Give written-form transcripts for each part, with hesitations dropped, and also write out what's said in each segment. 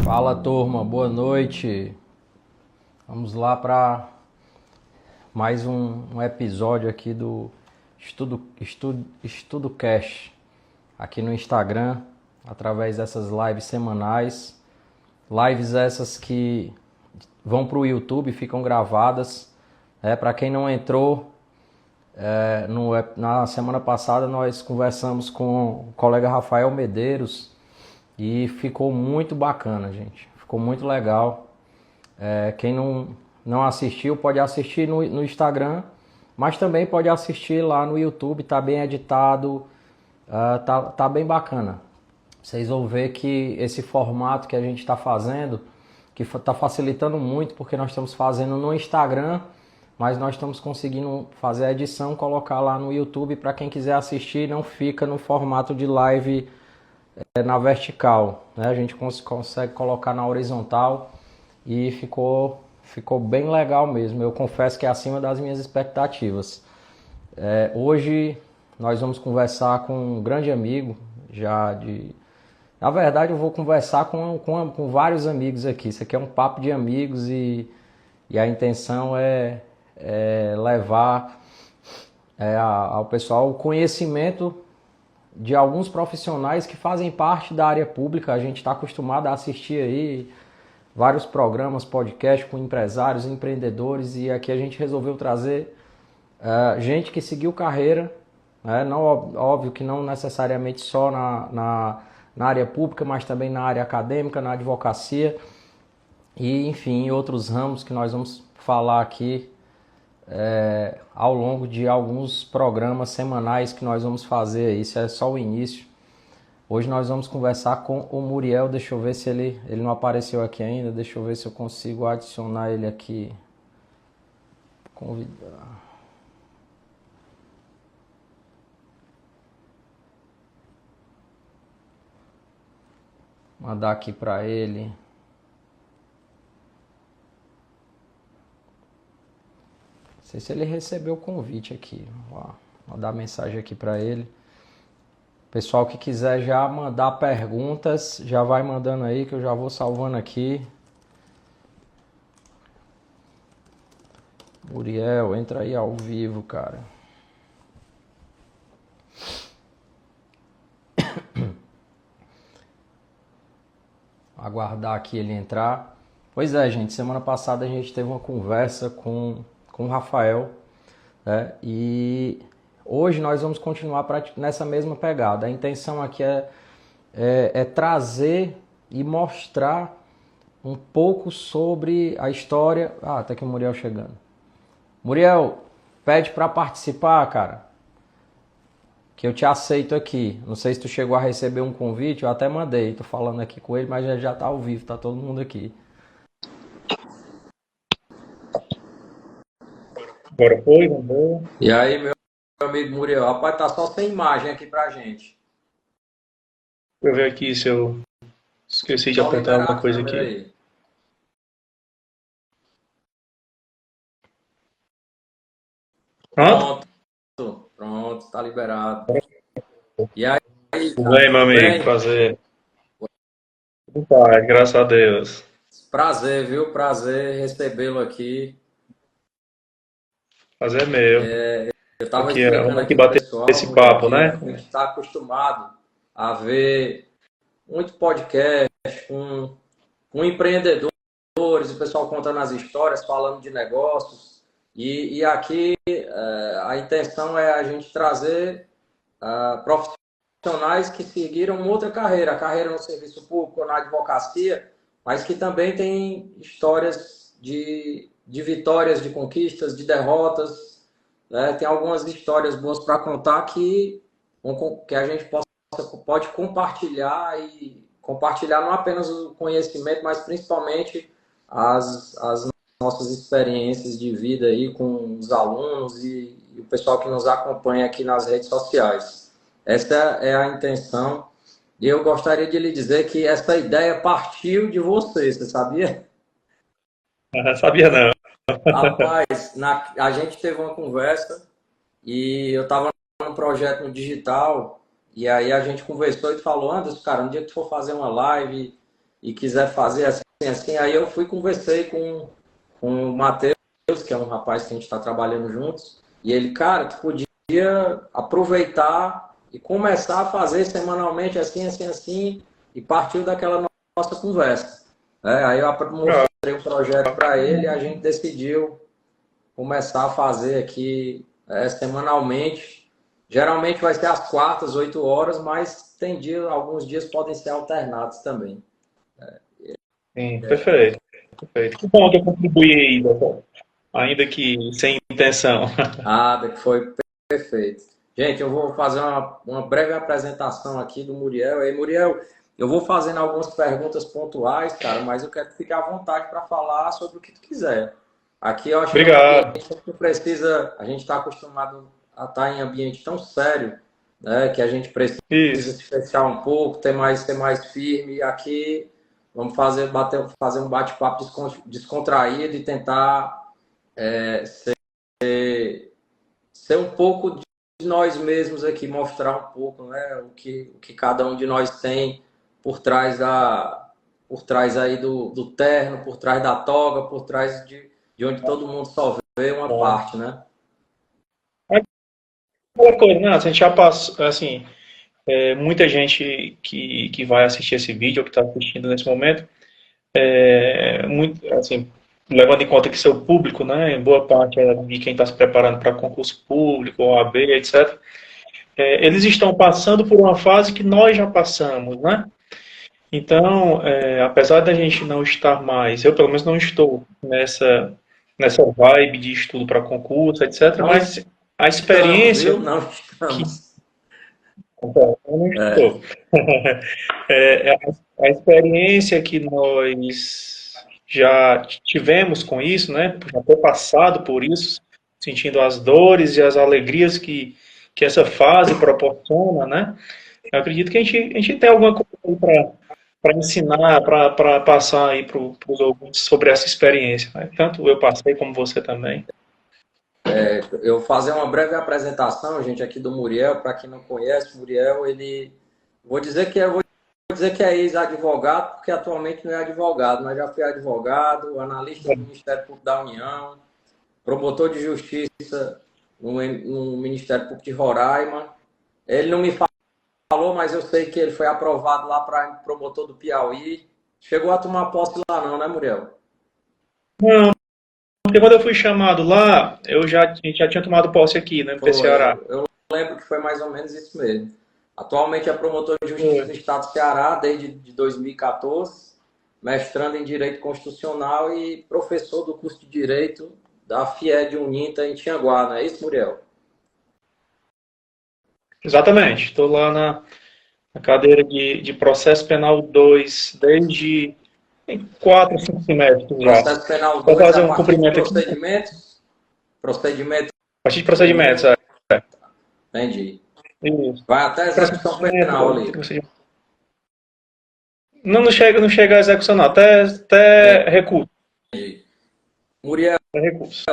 Fala turma, boa noite. Vamos lá para mais um episódio aqui do Estudo Cash, aqui no Instagram, através dessas lives semanais. Lives essas que vão para o YouTube, ficam gravadas. Para quem não entrou, na semana passada nós conversamos com o colega Rafael Medeiros e ficou muito bacana, gente. Ficou muito legal. Quem não assistiu pode assistir no Instagram, mas também pode assistir lá no YouTube. Tá bem editado, tá bem bacana. Vocês vão ver que esse formato que a gente está fazendo, que está facilitando muito, porque nós estamos fazendo no Instagram, mas nós estamos conseguindo fazer a edição, colocar lá no YouTube para quem quiser assistir, não fica no formato de live na vertical, né? A gente consegue colocar na horizontal e ficou bem legal mesmo. Eu confesso que é acima das minhas expectativas. Hoje nós vamos conversar com um grande amigo, na verdade eu vou conversar com vários amigos aqui. Isso aqui é um papo de amigos e a intenção é levar ao pessoal o conhecimento de alguns profissionais que fazem parte da área pública. A gente está acostumado a assistir aí vários programas, podcasts com empresários, empreendedores, e aqui a gente resolveu trazer gente que seguiu carreira, né? Não, óbvio que não necessariamente só na área pública, mas também na área acadêmica, na advocacia e, enfim, em outros ramos que nós vamos falar aqui ao longo de alguns programas semanais que nós vamos fazer. Isso é só o início. Hoje nós vamos conversar com o Muriel. Deixa eu ver se ele não apareceu aqui ainda. Deixa eu ver se eu consigo adicionar ele aqui. Convidar. Mandar aqui para ele. Não sei se ele recebeu o convite aqui. Vou mandar mensagem aqui para ele. Pessoal que quiser já mandar perguntas, já vai mandando aí que eu já vou salvando aqui. Muriel, entra aí ao vivo, cara. Aguardar aqui ele entrar. Pois é, gente, semana passada a gente teve uma conversa com o Rafael, né? E hoje nós vamos continuar nessa mesma pegada. A intenção aqui é trazer e mostrar um pouco sobre a história. Ah, tá aqui o Muriel chegando. Muriel, pede para participar, cara, que eu te aceito aqui. Não sei se tu chegou a receber um convite, eu até mandei. Tô falando aqui com ele, mas já tá ao vivo, tá todo mundo aqui. Agora foi, mandou. E aí, meu amigo Muriel, rapaz, tá só sem imagem aqui pra gente. Deixa eu ver aqui se eu esqueci de Só apontar liberar alguma a coisa câmera aqui. aí. Pronto? Pronto, pronto, tá liberado. E aí, Tudo cara, bem, meu tudo amigo? bem? Prazer. Tudo bem, graças a Deus. Prazer, viu? Prazer recebê-lo aqui. Prazer é meu. Eu tava Vamos explicando aqui aqui pro bater pessoal, esse Muriel, papo, que né? a gente está acostumado a ver muito podcast com empreendedores, o pessoal contando as histórias, falando de negócios. E aqui a intenção é a gente trazer profissionais que seguiram outra carreira, a carreira no serviço público ou na advocacia, mas que também têm histórias de vitórias, de conquistas, de derrotas, né? Tem algumas histórias boas para contar que a gente pode compartilhar e compartilhar não apenas o conhecimento, mas principalmente as nossas experiências de vida aí com os alunos e o pessoal que nos acompanha aqui nas redes sociais. Essa é a intenção. E eu gostaria de lhe dizer que essa ideia partiu de você sabia? Sabia não. Rapaz, a gente teve uma conversa e eu estava num projeto no digital e aí a gente conversou e falou, Anderson, cara, um dia que tu for fazer uma live, e quiser fazer assim, aí eu conversei com o Matheus, que é um rapaz que a gente está trabalhando juntos, e ele, cara, tu podia aproveitar e começar a fazer semanalmente assim, e partiu daquela nossa conversa. Aí eu Ah, mostrei o projeto para ele e a gente decidiu começar a fazer aqui semanalmente. Geralmente vai ser às quartas, 8 horas, mas tem dia, alguns dias podem ser alternados também. sim, perfeito, perfeito. Que bom que eu contribuí aí, doutor. Ainda que sem intenção. Ah, que foi perfeito. Gente, eu vou fazer uma breve apresentação aqui do Muriel. Ei, Muriel, eu vou fazendo algumas perguntas pontuais, cara, mas eu quero que fique à vontade para falar sobre o que tu quiser. Aqui eu acho que é um ambiente Obrigado. que precisa, a gente está acostumado a estar em ambiente tão sério, né, que a gente precisa Isso. se fechar um pouco, ser mais firme. E aqui vamos fazer um bate-papo descontraído e tentar ser um pouco de nós mesmos aqui, mostrar um pouco, né, o que cada um de nós tem por trás por trás aí do terno, por trás da toga, por trás de onde todo mundo só vê uma Bom. parte, né? Aquela coisa, né? A gente já passou, assim, muita gente que vai assistir esse vídeo, ou que está assistindo nesse momento, muito, assim, levando em conta que seu público, né, em boa parte é de quem está se preparando para concurso público, OAB, etc., eles estão passando por uma fase que nós já passamos, né? Então, apesar da gente não estar mais, eu pelo menos não estou nessa vibe de estudo para concurso, etc., Não mas a estamos, viu? experiência Não que... estamos. Bom, eu não estou. A experiência que nós já tivemos com isso, né? Já ter passado por isso, sentindo as dores e as alegrias que essa fase proporciona, né? Eu acredito que a gente tem alguma coisa para ensinar, para passar aí para os ouvintes sobre essa experiência, né? Tanto eu passei como você também. Eu vou fazer uma breve apresentação, gente, aqui do Muriel. Para quem não conhece, o Muriel, ele vou dizer que é ex-advogado, porque atualmente não é advogado, mas já foi advogado, analista do Ministério Público da União, promotor de justiça no Ministério Público de Roraima. Ele não me falou, mas eu sei que ele foi aprovado lá para promotor do Piauí. Chegou a tomar posse lá não, né, Muriel? Não, porque quando eu fui chamado lá, a gente já tinha tomado posse aqui, no MP Foi, Ceará. eu lembro que foi mais ou menos isso mesmo. Atualmente é promotor de justiça Foi. no estado do Ceará desde 2014, mestrando em Direito Constitucional e professor do curso de Direito da FIE Uninta em Tianguá, não é isso, Muriel? Exatamente. Estou lá na cadeira de Processo Penal 2 desde tem 4, 5 semestres já. Processo Penal Vou 2 fazer a um partir de cumprimento aqui. procedimento A partir de comum, procedimentos. entendi. Isso. Vai até a execução penal ali. Não chega, não chega a execução, não. Até recurso. Muriel, Até recurso.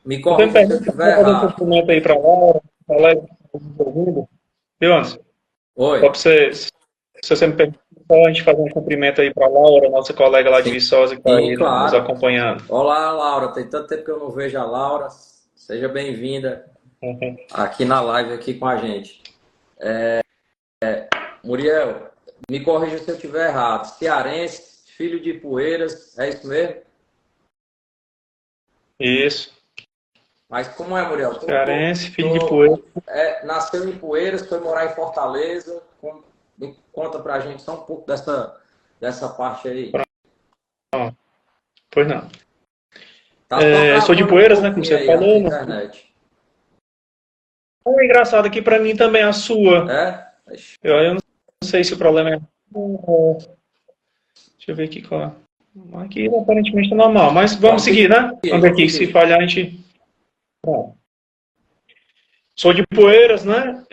me Eu tenho corrija se eu pergunta para estiver fazer um errado. cumprimento aí para a Laura, para a Laura, ouvindo. Viu, Anderson? Oi. Só para você, se você me permite, só a gente fazer um cumprimento aí para a Laura, nossa colega lá de Viçosa, que está Sim, aí nos claro. acompanhando. Olá, Laura. Tem tanto tempo que eu não vejo a Laura. Seja bem-vinda aqui na live aqui com a gente. Muriel, me corrija se eu estiver errado. Cearense, filho de Ipueiras, é isso mesmo? Isso. Mas como é, Muriel? Cearense, filho de Poeira. Nasceu em Ipueiras, foi morar em Fortaleza. Conta pra gente só um pouco dessa parte aí. Não, pois não. Tá só Sou de travando um Poeiras, né, como pouquinho você aí a sua falou. internet. É engraçado aqui para mim também a sua. É? Eu não sei se o problema é. Deixa eu ver aqui qual é. Aqui aparentemente está normal, mas vamos seguir, né? Vamos ver aqui. Se falhar, a gente. Bom, sou de Poeiras, né?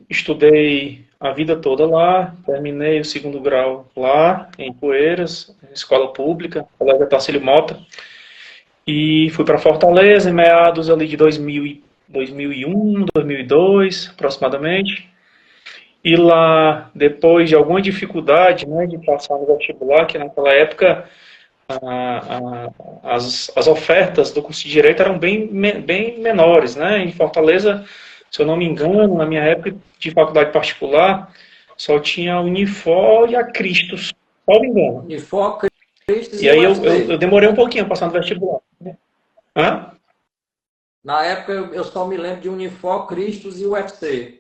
Estudei a vida toda lá, terminei o segundo grau lá, em Poeiras, escola pública, Colégio Tarcílio Mota, e fui para Fortaleza em meados ali de 2001, 2002, aproximadamente. E lá, depois de alguma dificuldade, né, de passar no vestibular, que naquela época as ofertas do curso de Direito eram bem menores, né? Em Fortaleza, se eu não me engano, na minha época de faculdade particular, só tinha a Unifor e a Cristos, só me engano. Unifor, Cristos E e aí UFC. eu demorei um pouquinho a passar no vestibular. Hã? Na época eu só me lembro de Unifor, Cristos e UFC.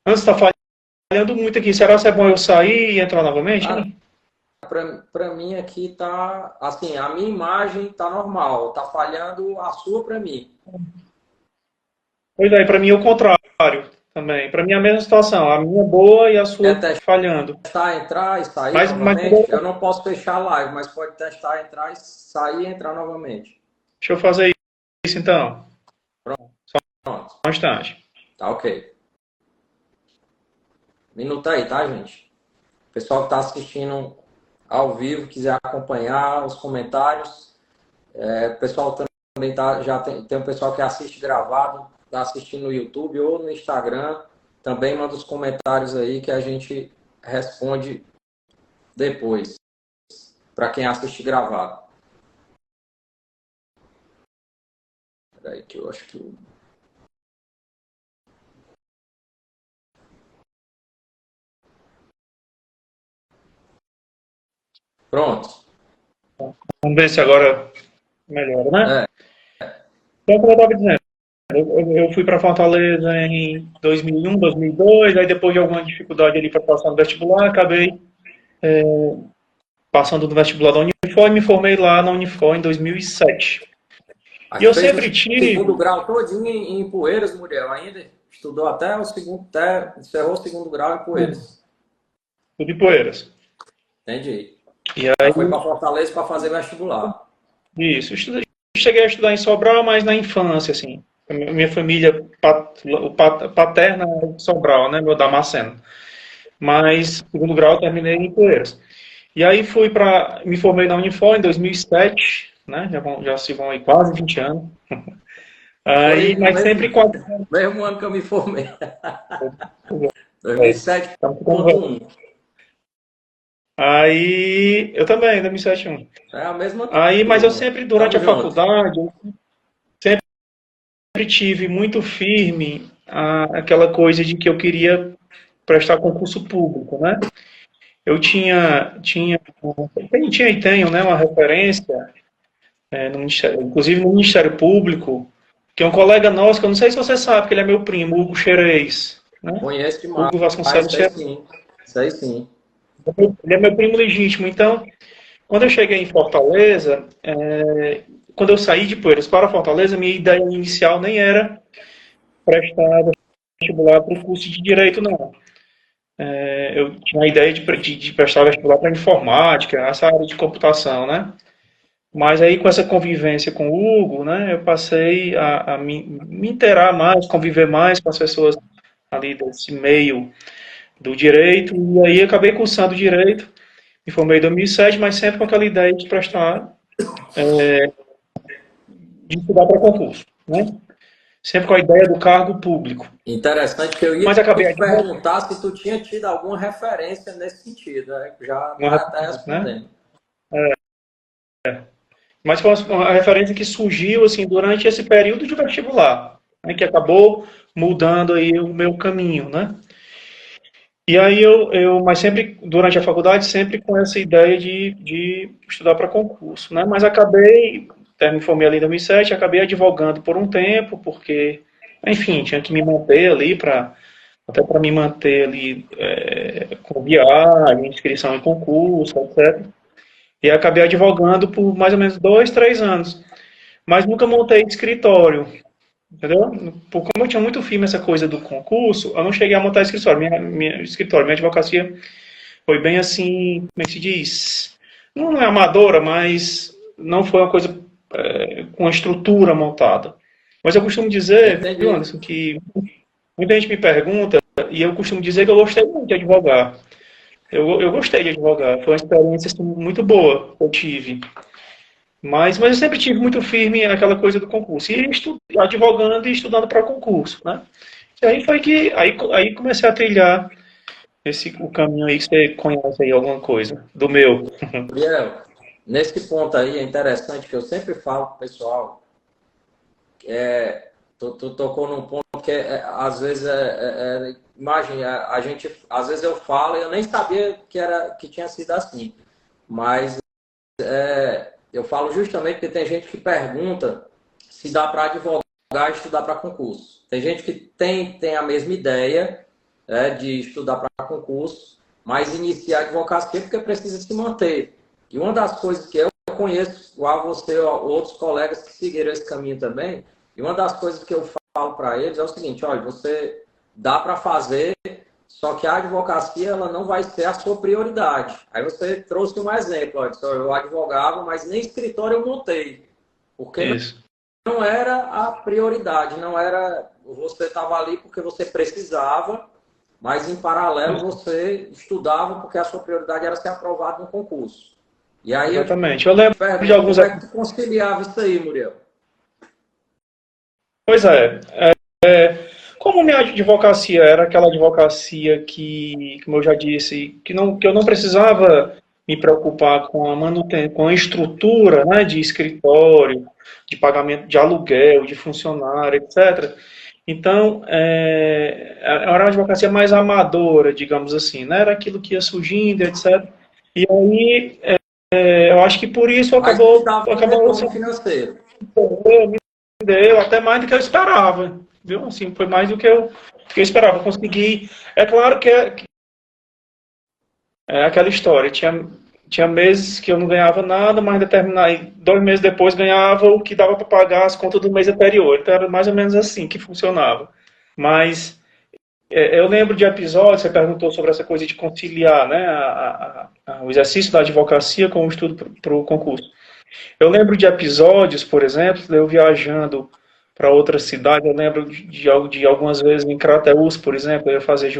Antes está falhando muito aqui. Será que é bom eu sair e entrar novamente? Cara, para mim aqui tá assim, a minha imagem tá normal, tá falhando a sua para mim. Pois é, para mim é o contrário também. Para mim é a mesma situação. A minha boa e a É sua falhando. testar, entrar e sair Mas novamente. Eu não posso fechar a live, mas pode testar, entrar e sair e entrar novamente. deixa eu fazer isso então. Pronto, Um instante. tá ok. Minuto aí, tá, gente? O pessoal que está assistindo ao vivo, quiser acompanhar os comentários. O pessoal também tem um pessoal que assiste gravado, está assistindo no YouTube ou no Instagram. Também manda os comentários aí que a gente responde depois, para quem assiste gravado. Peraí que eu acho que... Pronto. Vamos ver se agora melhora, né? É. Então, como eu estava dizendo, eu fui para Fortaleza em 2001, 2002, aí depois de alguma dificuldade ali para passar no vestibular, acabei passando no vestibular da Unifor e me formei lá na Unifor em 2007. Aí E eu fez sempre o tive... segundo grau todinho em Poeiras, Muriel, ainda? Estudou até o segundo, encerrou o segundo grau em Poeiras. Tudo em Poeiras. Entendi. E aí, Foi para Fortaleza para fazer vestibular. isso, cheguei a estudar em Sobral, mas na infância, assim. Minha família paterna é de Sobral, né, meu Damasceno. Mas, segundo grau, eu terminei em Poeiras. E aí me formei na Unifor em 2007, né, já se vão aí quase 20 anos. Aí, Foi mas sempre com mesmo ano que eu me formei. é, 2007.1. Aí, eu também, 2007. É a mesma Aí, mas eu turma. sempre, durante a Tamo junto. faculdade, eu sempre tive muito firme aquela coisa de que eu queria prestar concurso público, né? Eu tinha e tenho, né, uma referência, no Ministério, inclusive no Ministério Público, que é um colega nosso, que eu não sei se você sabe, que ele é meu primo, Hugo Xerez, né? Conheço demais. Hugo Vasconcelos Isso aí Xerez. sim. Isso aí sim. Ele é meu primo legítimo. Então, quando eu cheguei em Fortaleza, quando eu saí de Poeiras para Fortaleza, minha ideia inicial nem era prestar vestibular para o curso de Direito, não. Eu tinha a ideia de prestar vestibular para informática, essa área de computação, né? Mas aí, com essa convivência com o Hugo, né, eu passei a me inteirar mais, conviver mais com as pessoas ali desse meio do direito, e aí acabei cursando direito, me formei em 2007, mas sempre com aquela ideia de prestar, de estudar para concurso, né? Sempre com a ideia do cargo público. Interessante que eu ia Mas acabei te perguntar se tu tinha tido alguma referência nesse sentido, né? Já está até respondendo. Né? Mas foi uma referência que surgiu assim durante esse período de vestibular, né, que acabou mudando aí o meu caminho, né? E aí mas sempre durante a faculdade sempre com essa ideia de estudar para concurso, né? Mas me formei ali em 2007, acabei advogando por um tempo, porque, enfim, tinha que me manter ali até para me manter ali com viagem, inscrição em concurso, etc. E acabei advogando por mais ou menos 2, 3 anos. Mas nunca montei escritório, entendeu? Como eu tinha muito firme essa coisa do concurso, eu não cheguei a montar escritório. Minha advocacia foi bem assim, como é que se diz? Não é amadora, mas não foi uma coisa com a estrutura montada. Mas eu costumo dizer, viu, Anderson, que muita gente me pergunta, e eu costumo dizer que eu gostei muito de advogar. Eu gostei de advogar, foi uma experiência assim, muito boa que eu tive. Mas eu sempre tive muito firme naquela coisa do concurso. E advogando e estudando para concurso, né? E aí foi que aí comecei a trilhar o caminho aí que você conhece aí alguma coisa do meu. Gabriel, nesse ponto aí é interessante que eu sempre falo pro pessoal, tu tocou num ponto que às vezes imagina, a gente, às vezes eu falo e eu nem sabia que tinha sido assim, mas eu falo justamente porque tem gente que pergunta se dá para advogar e estudar para concurso. Tem gente que tem a mesma ideia, de estudar para concurso, mas inicia a advocacia porque precisa se manter. E uma das coisas que eu conheço, igual você, outros colegas que seguiram esse caminho também, e uma das coisas que eu falo para eles é o seguinte: olha, você dá para fazer, só que a advocacia ela não vai ser a sua prioridade. Aí você trouxe um exemplo: olha, eu advogava, mas nem escritório eu montei, porque Isso. não era a prioridade, não era. Você estava ali porque você precisava, mas em paralelo você estudava porque a sua prioridade era ser aprovado no concurso. E aí eu te Exatamente. Eu lembro de pergunto, alguns. como é que tu conciliava isso aí, Muriel? Pois como minha advocacia era aquela advocacia que, como eu já disse, que eu não precisava me preocupar com a manutenção, com a estrutura, né, de escritório, de pagamento de aluguel, de funcionário, etc. Então, era uma advocacia mais amadora, digamos assim, né? Era aquilo que ia surgindo, etc. E aí, eu acho que por isso Mas te dava um acabou retorno sendo financeiro. deu até mais do que eu esperava, viu? Assim, foi mais do que eu esperava. Eu consegui. É claro que é aquela história. Tinha meses que eu não ganhava nada, mas determinado, 2 meses depois ganhava o que dava para pagar as contas do mês anterior. Então era mais ou menos assim que funcionava. Mas eu lembro de episódios, você perguntou sobre essa coisa de conciliar, né, o exercício da advocacia com o estudo para o concurso. Eu lembro de episódios, por exemplo, eu viajando para outra cidade. Eu lembro de algumas vezes em Crateús, por exemplo, eu ia fazer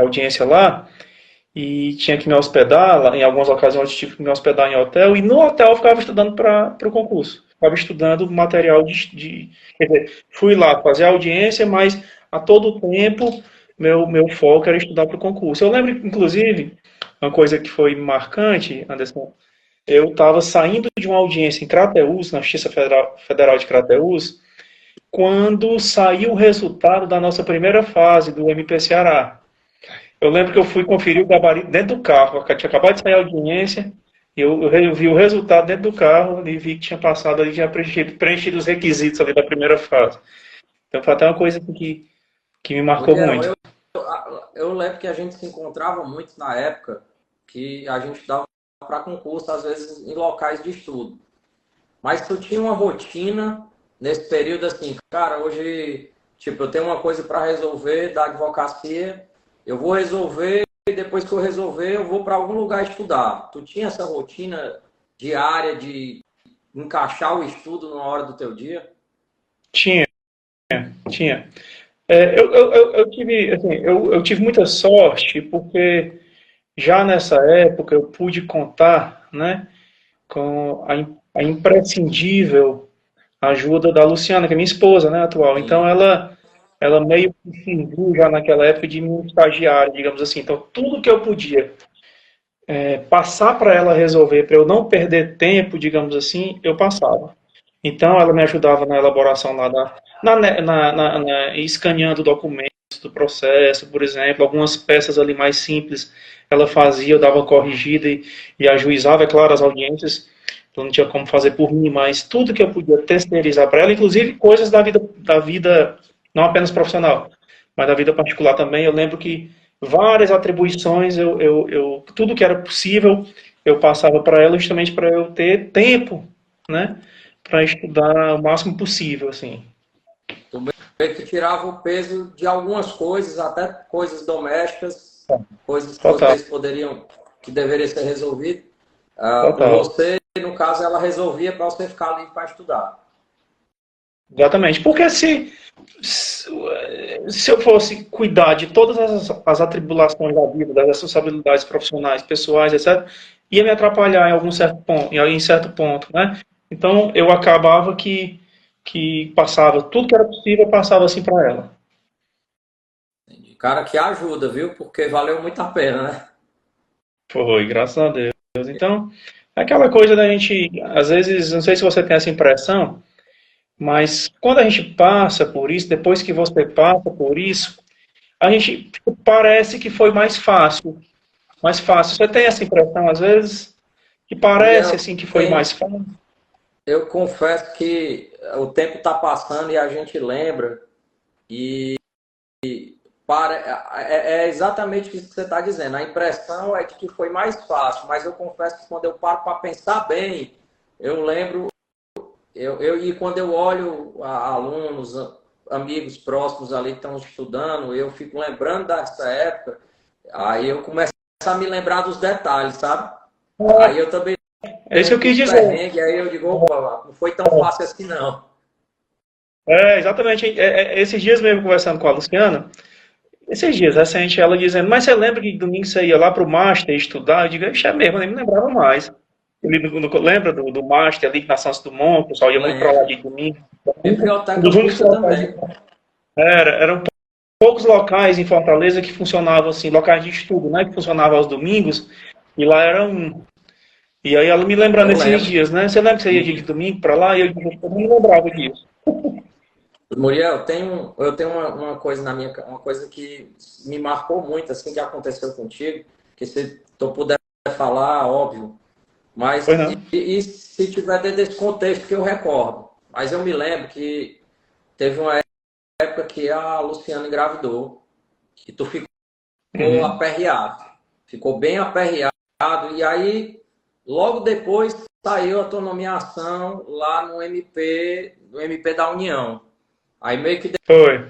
audiência lá e tinha que me hospedar. Lá, em algumas ocasiões tive que me hospedar em hotel, e no hotel eu ficava estudando para o concurso. Ficava estudando material quer dizer, fui lá fazer a audiência, mas a todo tempo meu foco era estudar para o concurso. Eu lembro, inclusive, uma coisa que foi marcante, Anderson. Eu estava saindo de uma audiência em Crateús, na Justiça Federal de Crateús, quando saiu o resultado da nossa primeira fase do MP Ceará. Eu lembro que eu fui conferir o gabarito dentro do carro. Tinha acabado de sair a audiência, eu vi o resultado dentro do carro e vi que tinha passado ali, tinha preenchido os requisitos ali da primeira fase. Então foi até uma coisa assim que me marcou Muriel, muito. eu lembro que a gente se encontrava muito na época que a gente dava para concurso, às vezes em locais de estudo. Mas tu tinha uma rotina nesse período assim, cara, hoje, tipo, eu tenho uma coisa para resolver da advocacia, eu vou resolver e depois que eu resolver, eu vou para algum lugar estudar. Tu tinha essa rotina diária de encaixar o estudo na hora do teu dia? Tinha, tinha. Eu tive, assim, eu tive muita sorte, porque já nessa época eu pude contar, né, com a imprescindível ajuda da Luciana, que é minha esposa, né, atual. Então Sim. ela meio que serviu já naquela época de minha estagiária, digamos assim. Então tudo que eu podia passar para ela resolver, para eu não perder tempo, digamos assim, eu passava. Então ela me ajudava na elaboração lá escaneando documentos do processo, por exemplo, algumas peças ali mais simples ela fazia, eu dava corrigida e ajuizava, é claro, as audiências. Então não tinha como fazer por mim, mas tudo que eu podia terceirizar para ela, inclusive coisas da vida não apenas profissional, mas da vida particular também. Eu lembro que várias atribuições, tudo que era possível, eu passava para ela justamente para eu ter tempo, né, para estudar o máximo possível, assim. Tu meio que tirava o peso de algumas coisas, até coisas domésticas, coisas que Total, vocês poderiam, que deveriam ser resolvidas, por total. você, no caso, ela resolvia para você ficar ali para estudar. Exatamente. Porque se eu fosse cuidar de todas as atribulações da vida, das responsabilidades profissionais, pessoais, etc., ia me atrapalhar em algum certo ponto, em certo ponto, né? Então, eu acabava que passava tudo que era possível, eu passava assim para ela. Cara, que ajuda, viu? Porque valeu muito a pena, né? Foi, graças a Deus. Então, é aquela coisa da gente, às vezes, não sei se você tem essa impressão, mas quando a gente passa por isso, depois que você passa por isso, a gente parece que foi mais fácil. Mais fácil. Você tem essa impressão, às vezes, que parece Muriel, assim que foi tem, mais fácil? eu confesso que o tempo tá passando e a gente lembra e é exatamente isso que você está dizendo. A impressão é de que foi mais fácil, mas eu confesso que quando eu paro para pensar bem, eu lembro, e quando eu olho alunos, amigos próximos ali que estão estudando, eu fico lembrando dessa época, aí eu começo a me lembrar dos detalhes, sabe? Aí eu também É isso que eu lembro quis dos dizer. perrengues, aí eu digo, opa, não foi tão fácil assim não. Exatamente. Esses dias mesmo conversando com a Luciana, esses dias recente, ela dizendo, mas você lembra que domingo você ia lá pro Master estudar? Eu digo, "Ixi, é mesmo, eu nem me lembrava mais. Lembra do Master ali na Santos Dumont, o pessoal ia muito para lá Lembro. de domingo. Um Biblioteca dos únicos pública locais. também. Eram poucos locais em Fortaleza que funcionavam assim, locais de estudo, né? Que funcionavam aos domingos, e lá era um. E aí ela me lembrando Eu esses lembro. dias, né? Você lembra que você ia de E domingo para lá? E eu não me lembrava disso. Muriel, eu tenho uma coisa na minha, uma coisa que me marcou muito, assim, que aconteceu contigo, que se tu puder falar, óbvio, mas Foi não? e se tiver dentro desse contexto que eu recordo. Mas eu me lembro que teve uma época que a Luciana engravidou, que tu ficou Uhum. aperreado, ficou bem aperreado, e aí logo depois saiu a tua nomeação lá no MP da União. Aí meio que Foi.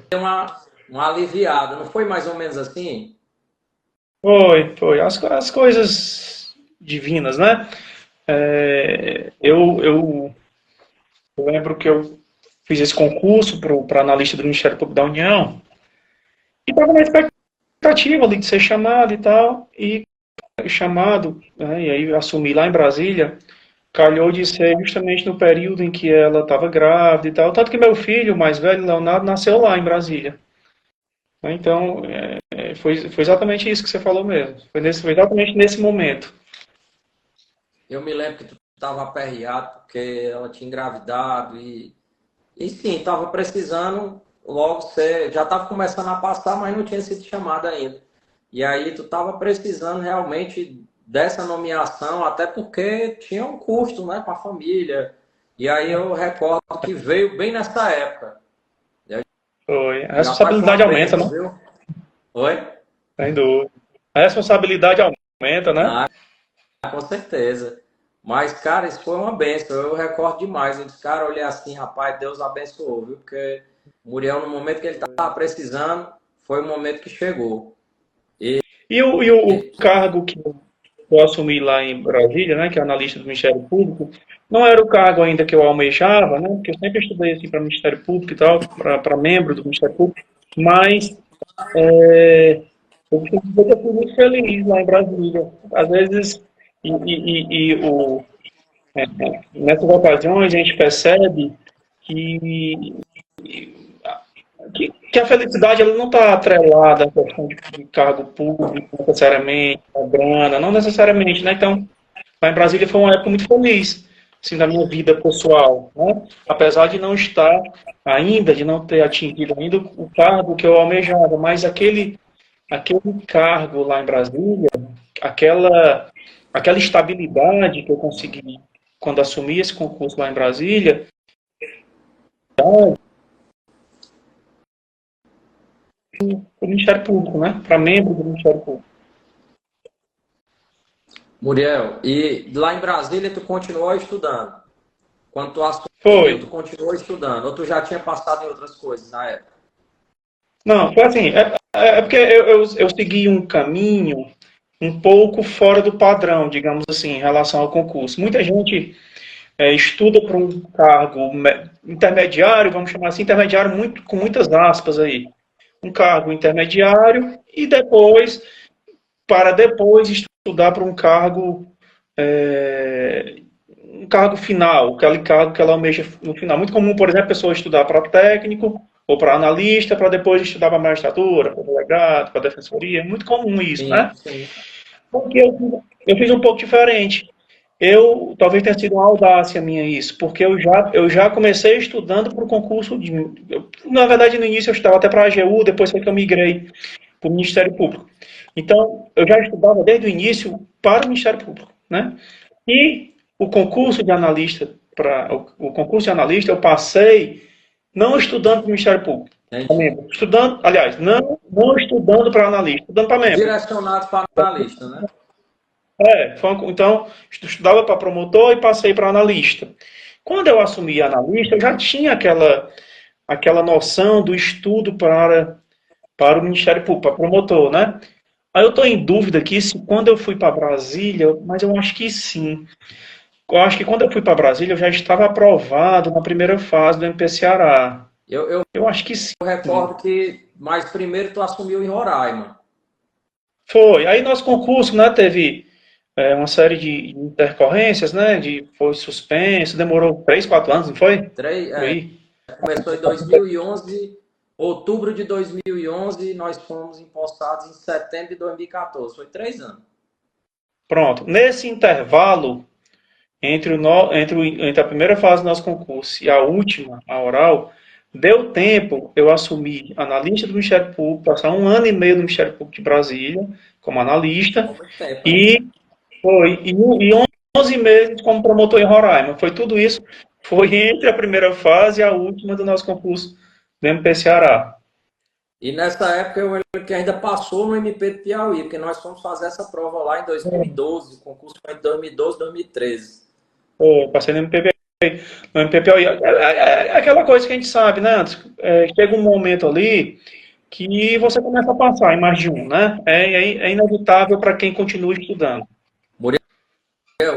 uma aliviada, não foi mais ou menos assim? Foi. As coisas divinas, né? Eu lembro que eu fiz esse concurso para analista do Ministério Público da União e estava na expectativa ali de ser chamado e tal, e chamado, né, e aí assumi lá em Brasília, calhou de ser justamente no período em que ela estava grávida e tal, tanto que meu filho, o mais velho, Leonardo, nasceu lá em Brasília. Né. Então, foi exatamente isso que você falou mesmo. Foi exatamente nesse momento. Eu me lembro que tu estava aperreado porque ela tinha engravidado e sim, estava precisando logo ser, já estava começando a passar, mas não tinha sido chamada ainda. E aí tu estava precisando realmente dessa nomeação, até porque tinha um custo, né, para a família. E aí eu recordo que veio bem nessa época. Foi. A Já tá com uma responsabilidade aumenta, bênção, né? viu? Oi? Sem dúvida. A responsabilidade aumenta, né? Ah, com certeza. Mas, cara, isso foi uma benção. Eu recordo demais. Eu disse, cara, olhei assim, rapaz, Deus abençoou, viu? Porque Muriel, no momento que ele estava precisando, foi o momento que chegou. E, E o cargo que eu assumi lá em Brasília, né, que é analista do Ministério Público, não era o cargo ainda que eu almejava, né, porque eu sempre estudei assim para Ministério Público e tal, para membro do Ministério Público, mas eu preciso dizer que eu fui muito feliz lá em Brasília. Às vezes, nessas ocasiões, a gente percebe que que a felicidade ela não está atrelada à questão de cargo público, necessariamente, a grana, não necessariamente, né? Então, lá em Brasília foi uma época muito feliz, assim, da minha vida pessoal, né? Apesar de não estar ainda, de não ter atingido ainda o cargo que eu almejava, mas aquele cargo lá em Brasília, aquela, aquela estabilidade que eu consegui quando assumi esse concurso lá em Brasília, para o Ministério Público, né? Para membro do Ministério Público. Muriel, e lá em Brasília tu continuou estudando. Quando tu Foi. assumiu, tu continuou estudando. Ou tu já tinha passado em outras coisas na época? Não, foi assim, é porque eu segui um caminho um pouco fora do padrão, digamos assim, em relação ao concurso. Muita gente estuda para um cargo intermediário, vamos chamar assim, intermediário muito, com muitas aspas aí. Um cargo intermediário e depois, para depois estudar para um cargo um cargo final, aquele cargo que ela almeja no final. Muito comum, por exemplo, a pessoa estudar para técnico ou para analista, para depois estudar para magistratura, para delegado, para defensoria. É muito comum isso, Sim, né? sim. Porque eu fiz um pouco diferente. Talvez tenha sido uma audácia minha isso, porque eu já comecei estudando para o concurso na verdade, no início eu estava até para a AGU, depois foi que eu migrei para o Ministério Público. Então, eu já estudava desde o início para o Ministério Público, né? E o concurso de analista, o concurso de analista, eu passei não estudando para o Ministério Público, para Entendi. membro. Estudando, aliás, não estudando para analista, estudando para membro. Direcionado para analista, né? Então, estudava para promotor e passei para analista. Quando eu assumi analista, eu já tinha aquela noção do estudo para o Ministério Público, para promotor, né? Aí eu estou em dúvida aqui se quando eu fui para Brasília, mas eu acho que sim. Eu acho que quando eu fui para Brasília, eu já estava aprovado na primeira fase do MP Ceará. Eu Eu acho que sim. recordo que, mas primeiro tu assumiu em Roraima. Foi. Aí nosso concurso, né, teve uma série de intercorrências, né, foi suspenso, demorou 3, 4 anos, não foi? Por aí. Começou em 2011, outubro de 2011, nós fomos empossados em setembro de 2014. Foi 3 anos. Pronto. Nesse intervalo, entre a primeira fase do nosso concurso e a última, a oral, deu tempo eu assumir analista do Ministério Público, passar 1 ano e meio no Ministério Público de Brasília, como analista, Foi muito tempo, né? e 11 meses como promotor em Roraima. Foi tudo isso, foi entre a primeira fase e a última do nosso concurso do MP Ceará. E nessa época eu lembro que ainda passou no MP de Piauí, porque nós fomos fazer essa prova lá em 2012, o concurso foi em 2012, 2013. Passei no MPP. No MPP, aquela coisa que a gente sabe, né? Chega um momento ali que você começa a passar em mais de um, né? É inevitável para quem continua estudando.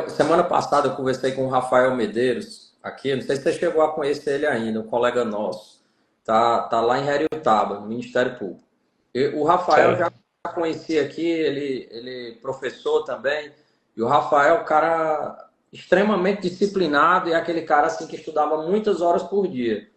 Semana passada eu conversei com o Rafael Medeiros aqui, não sei se você chegou a conhecer ele ainda, um colega nosso. Tá lá em Heriotaba, no Ministério Público. O Rafael já conhecia aqui, ele professor também. E o Rafael é um cara extremamente disciplinado e é aquele cara assim que estudava muitas horas por dia.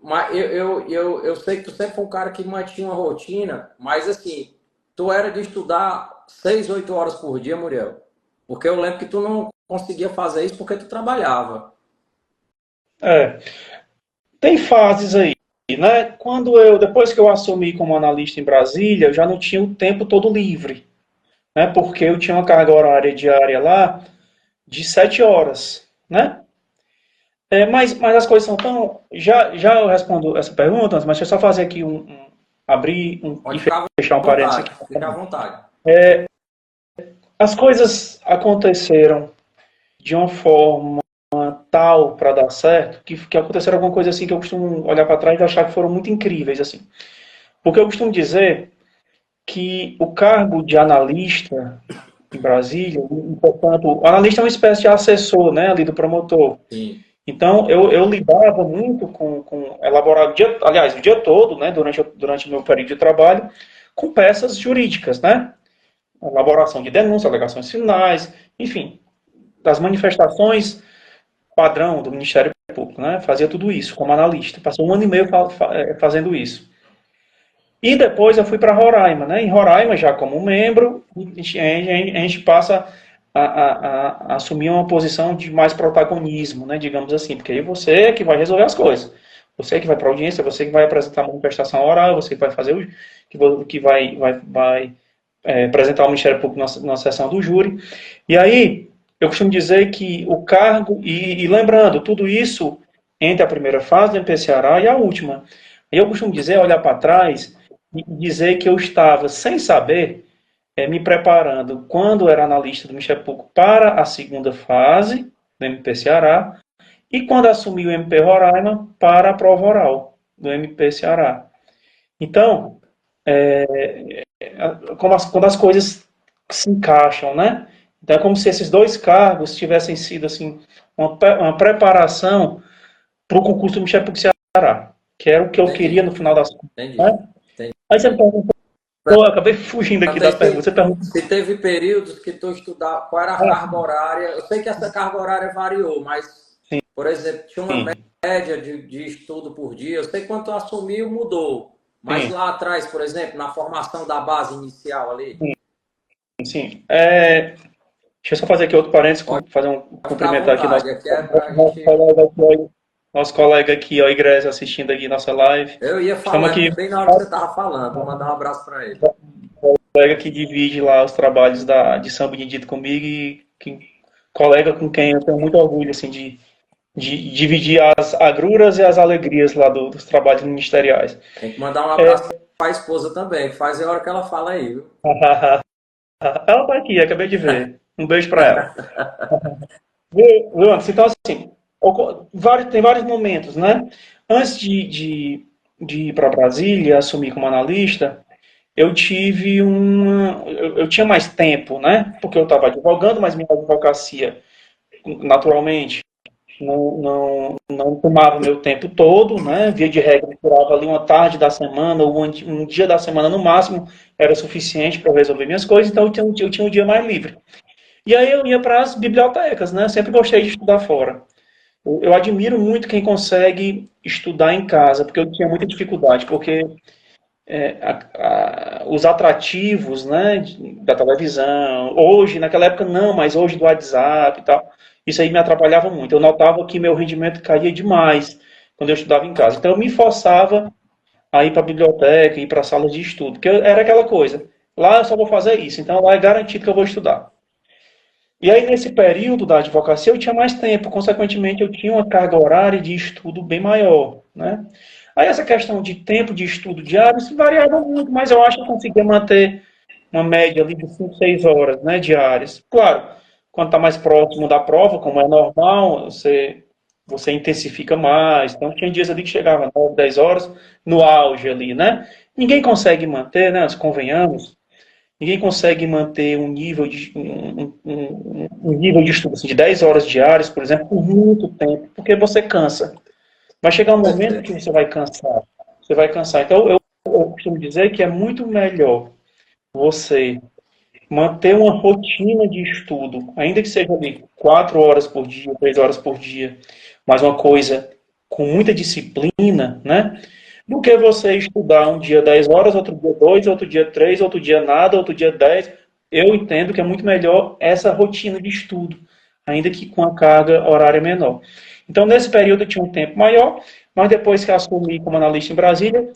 Mas eu sei que tu sempre foi um cara que mantinha uma rotina, mas assim, tu era de estudar 6, 8 horas por dia, Muriel? Porque eu lembro que tu não conseguia fazer isso porque tu trabalhava. Tem fases aí, né? Depois que eu assumi como analista em Brasília, eu já não tinha o tempo todo livre, né? Porque eu tinha uma carga horária diária lá de 7 horas, né? Mas as coisas são tão. Já eu respondo essa pergunta, mas deixa eu só fazer aqui abrir Pode e ficar fechar um à parênteses vontade, aqui. fica à vontade. As coisas aconteceram de uma forma tal para dar certo que aconteceram alguma coisa assim que eu costumo olhar para trás e achar que foram muito incríveis assim. Porque eu costumo dizer que o cargo de analista em Brasília, portanto, o analista é uma espécie de assessor, né, ali do promotor. Sim. Então, eu lidava muito com elaborar, aliás, o dia todo, né, durante o meu período de trabalho, com peças jurídicas, né? Elaboração de denúncias, alegações finais, enfim, das manifestações padrão do Ministério Público, né? Fazia tudo isso como analista. Passei 1 ano e meio fazendo isso. E depois eu fui para Roraima, né? Em Roraima, já como membro, a gente passa a assumir uma posição de mais protagonismo, né? Digamos assim, porque aí você é que vai resolver as coisas. Você é que vai para a audiência, você que vai apresentar a manifestação oral, você que vai fazer que vai apresentar ao Ministério Público na sessão do júri. E aí, eu costumo dizer que o cargo, e lembrando, tudo isso entre a primeira fase do MP Ceará e a última. Eu costumo dizer, olhar para trás e dizer que eu estava, sem saber, me preparando, quando era analista do Ministério Público, para a segunda fase do MP Ceará, e quando assumi o MP Roraima, para a prova oral do MP Ceará. Então, quando as coisas se encaixam, né? Então é como se esses dois cargos tivessem sido assim uma preparação para o concurso do Ministério Público do Ceará, que era o que eu queria no final das contas. Entendi. Né? Aí você me pergunta Eu acabei fugindo aqui da pergunta. Você perguntou. Se teve períodos que tu estudava, qual era a carga horária? Eu sei que essa carga horária variou, mas, Sim, por exemplo, tinha uma sim, média de estudo por dia. Eu sei que quando tu assumiu, mudou. Mas sim, lá atrás, por exemplo, na formação da base inicial ali, sim. Deixa eu só fazer aqui outro parênteses, pode fazer ficar à cumprimentar aqui vontade. Aqui é pra nosso gente. colega aqui, ó, nosso colega aqui, ó, Igreja, assistindo aqui nossa live. Eu ia Estamos falar aqui, bem na hora que você estava falando. Vou mandar um abraço para ele. colega que divide lá os trabalhos de São Benedito comigo e colega com quem eu tenho muito orgulho, assim, de dividir as agruras e as alegrias lá dos trabalhos ministeriais. Tem que mandar um abraço para a esposa também, que faz a hora que ela fala aí, viu? Ela tá aqui, acabei de ver. Um beijo para ela. Viu, Anderson? Então, assim, tem vários momentos, né? Antes de ir para Brasília, assumir como analista, eu tinha mais tempo, né? Porque eu estava advogando, mas minha advocacia, naturalmente, não tomava meu tempo todo, né? Via de regra, eu tirava ali uma tarde da semana ou um dia da semana no máximo, era suficiente para eu resolver minhas coisas, então eu tinha um dia mais livre. E aí eu ia para as bibliotecas, né? Sempre gostei de estudar fora. Eu admiro muito quem consegue estudar em casa, porque eu tinha muita dificuldade, porque os atrativos, né, da televisão, hoje, naquela época não, mas hoje do WhatsApp e tal, isso aí me atrapalhava muito. Eu notava que meu rendimento caía demais quando eu estudava em casa. Então eu me forçava a ir para a biblioteca, ir para salas de estudo, porque era aquela coisa, lá eu só vou fazer isso, então lá é garantido que eu vou estudar. E aí, nesse período da advocacia, eu tinha mais tempo, consequentemente, eu tinha uma carga horária de estudo bem maior, né? Aí, essa questão de tempo de estudo diário, isso variava muito, mas eu acho que eu conseguia manter uma média ali de 5, 6 horas, né, diárias. Claro, quando está mais próximo da prova, como é normal, você intensifica mais. Então, tinha dias ali que chegava a 9, 10 horas, no auge ali, né? Ninguém consegue manter, né, convenhamos, ninguém consegue manter um nível de estudo assim, de 10 horas diárias, por exemplo, por muito tempo, porque você cansa. Vai chegar um momento que você vai cansar. Você vai cansar. Então, eu costumo dizer que é muito melhor você manter uma rotina de estudo, ainda que seja ali 4 horas por dia, 3 horas por dia, mas uma coisa com muita disciplina, né? Do que você estudar um dia 10 horas, outro dia 2, outro dia 3, outro dia nada, outro dia 10. Eu entendo que é muito melhor essa rotina de estudo, ainda que com a carga horária menor. Então, nesse período eu tinha um tempo maior, mas depois que assumi como analista em Brasília,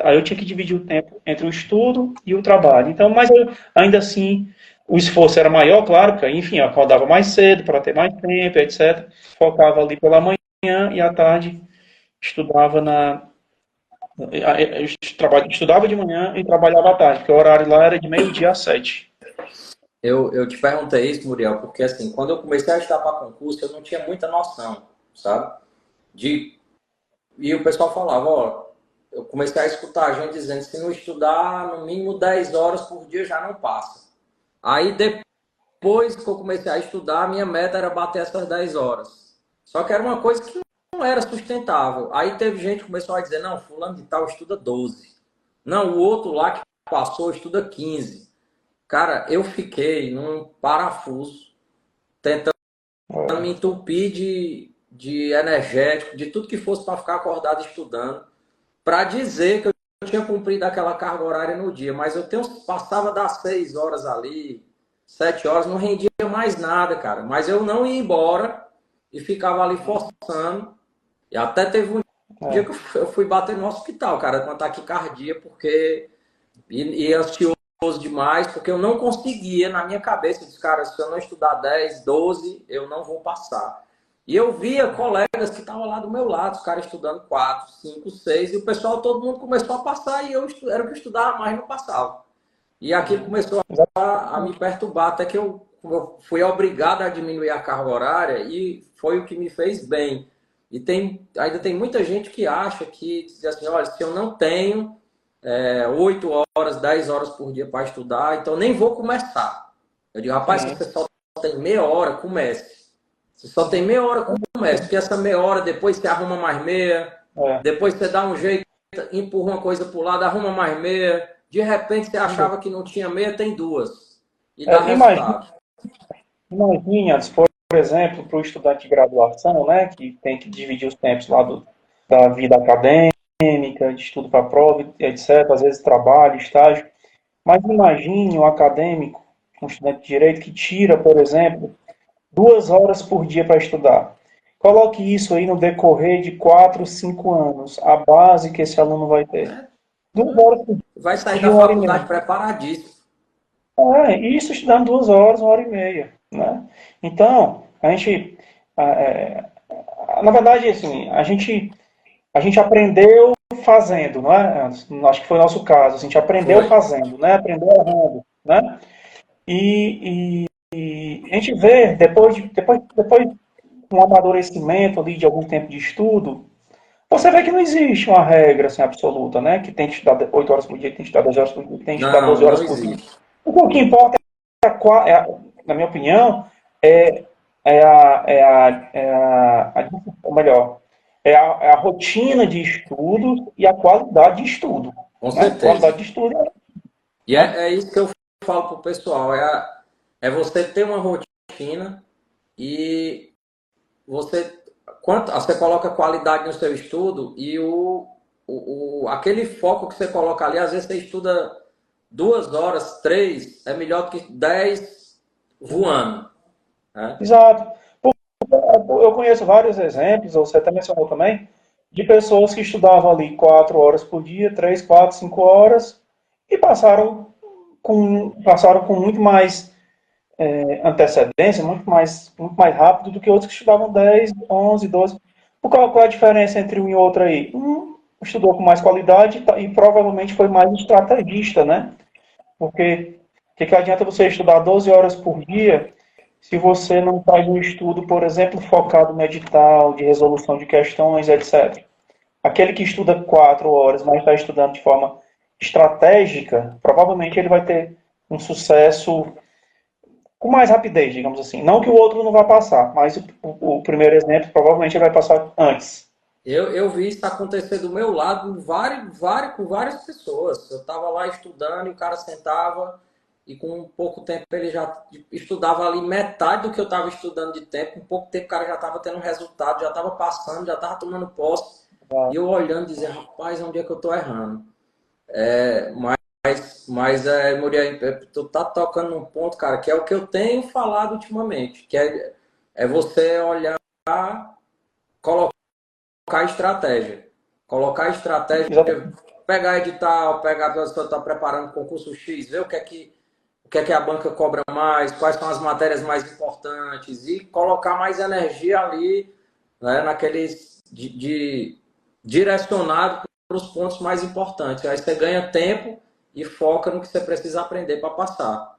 aí eu tinha que dividir o tempo entre o estudo e o trabalho. Então, mas ainda assim, o esforço era maior, claro, porque, enfim, eu acordava mais cedo para ter mais tempo, etc. Focava ali pela manhã e à tarde estudava estudava de manhã e trabalhava à tarde, porque o horário lá era de meio-dia às 7. Eu te perguntei isso, Muriel, porque assim, quando eu comecei a estudar para concurso, eu não tinha muita noção, sabe? De... E o pessoal falava, ó, eu comecei a escutar a gente dizendo, se não estudar no mínimo 10 horas por dia já não passa. Aí depois que eu comecei a estudar, a minha meta era bater essas 10 horas. Só que era uma coisa que não era sustentável. Aí teve gente que começou a dizer, não, fulano de tal estuda 12. Não, o outro lá que passou estuda 15. Cara, eu fiquei num parafuso, tentando me entupir de energético, de tudo que fosse para ficar acordado estudando, para dizer que eu tinha cumprido aquela carga horária no dia. Mas passava das 6 horas ali, 7 horas, não rendia mais nada, cara. Mas eu não ia embora e ficava ali forçando. E até teve um dia que eu fui bater no hospital, cara, com taquicardia, porque e ansioso demais, porque eu não conseguia, na minha cabeça, eu disse, cara, se eu não estudar 10, 12, eu não vou passar. E eu via colegas que estavam lá do meu lado, os caras estudando 4, 5, 6, e o pessoal, todo mundo começou a passar, e eu era o que estudava, mas não passava. E aquilo começou a me perturbar, até que eu fui obrigado a diminuir a carga horária, e foi o que me fez bem. E ainda tem muita gente que acha que, diz assim, olha, se eu não tenho 8 horas, 10 horas por dia para estudar, então nem vou começar. Eu digo, rapaz, se você só tem meia hora, comece. Se só tem meia hora, comece. Porque essa meia hora, depois você arruma mais meia, depois você dá um jeito, empurra uma coisa para o lado, arruma mais meia, De repente você achava que não tinha meia, tem duas. E dá Imagine, resultado. imagine, por exemplo, para o estudante de graduação, né, que tem que dividir os tempos lá da vida acadêmica, de estudo para a prova, etc., às vezes trabalho, estágio. Mas imagine um acadêmico, um estudante de direito que tira, por exemplo, 2 horas por dia para estudar. Coloque isso aí no decorrer de 4, 5 anos, a base que esse aluno vai ter. Né? 2 horas por Vai sair dia, da 1 hora e meia. faculdade preparadíssimo. Isso estudando 2 horas, 1 hora e meia. Né? Então, na verdade, assim, a gente aprendeu fazendo, não é? Acho que foi o nosso caso. A gente aprendeu Foi. fazendo, né? Aprendeu errando, né? E a gente vê, depois um amadurecimento ali de algum tempo de estudo, você vê que não existe uma regra assim, absoluta, né? Que tem que estudar 8 horas por dia, que tem que estudar 12 horas por dia, que tem que estudar Não, 12 horas não por dia. existe. O que importa, na minha opinião, é, ou melhor, é a rotina de estudo e a qualidade de estudo. Com Né? Qualidade certeza. de estudo, E né? é isso que eu falo pro pessoal. É você ter uma rotina e você coloca qualidade no seu estudo e aquele foco que você coloca ali, às vezes você estuda 2 horas, três, é melhor do que 10 voando. Né? Exato. Eu conheço vários exemplos, você até mencionou também, de pessoas que estudavam ali 4 horas por dia, 3, 4, 5 horas, e passaram com muito mais antecedência, muito mais rápido do que outros que estudavam 10, 11, 12. Qual é a diferença entre um e outro aí? Um estudou com mais qualidade e provavelmente foi mais estrategista, né? Porque o que adianta você estudar 12 horas por dia se você não faz um estudo, por exemplo, focado no edital, de resolução de questões, etc. Aquele que estuda 4 horas, mas está estudando de forma estratégica, provavelmente ele vai ter um sucesso com mais rapidez, digamos assim. Não que o outro não vá passar, mas o primeiro exemplo provavelmente ele vai passar antes. Eu vi isso acontecer do meu lado com várias pessoas. Eu estava lá estudando e o cara sentava e com pouco tempo ele já estudava ali metade do que eu estava estudando de tempo. Com pouco tempo o cara já estava tendo resultado, já estava passando, já estava tomando posse. E eu olhando e dizendo, rapaz, onde é que eu estou errando? Muriel, tu tá tocando num ponto, cara, que é o que eu tenho falado ultimamente, que é você olhar, colocar estratégia. Colocar estratégia, Exatamente. pegar edital, pegar a pessoa que está preparando concurso X, ver o que é que a banca cobra mais, quais são as matérias mais importantes e colocar mais energia ali, né, naqueles direcionado para os pontos mais importantes. Aí você ganha tempo e foca no que você precisa aprender para passar.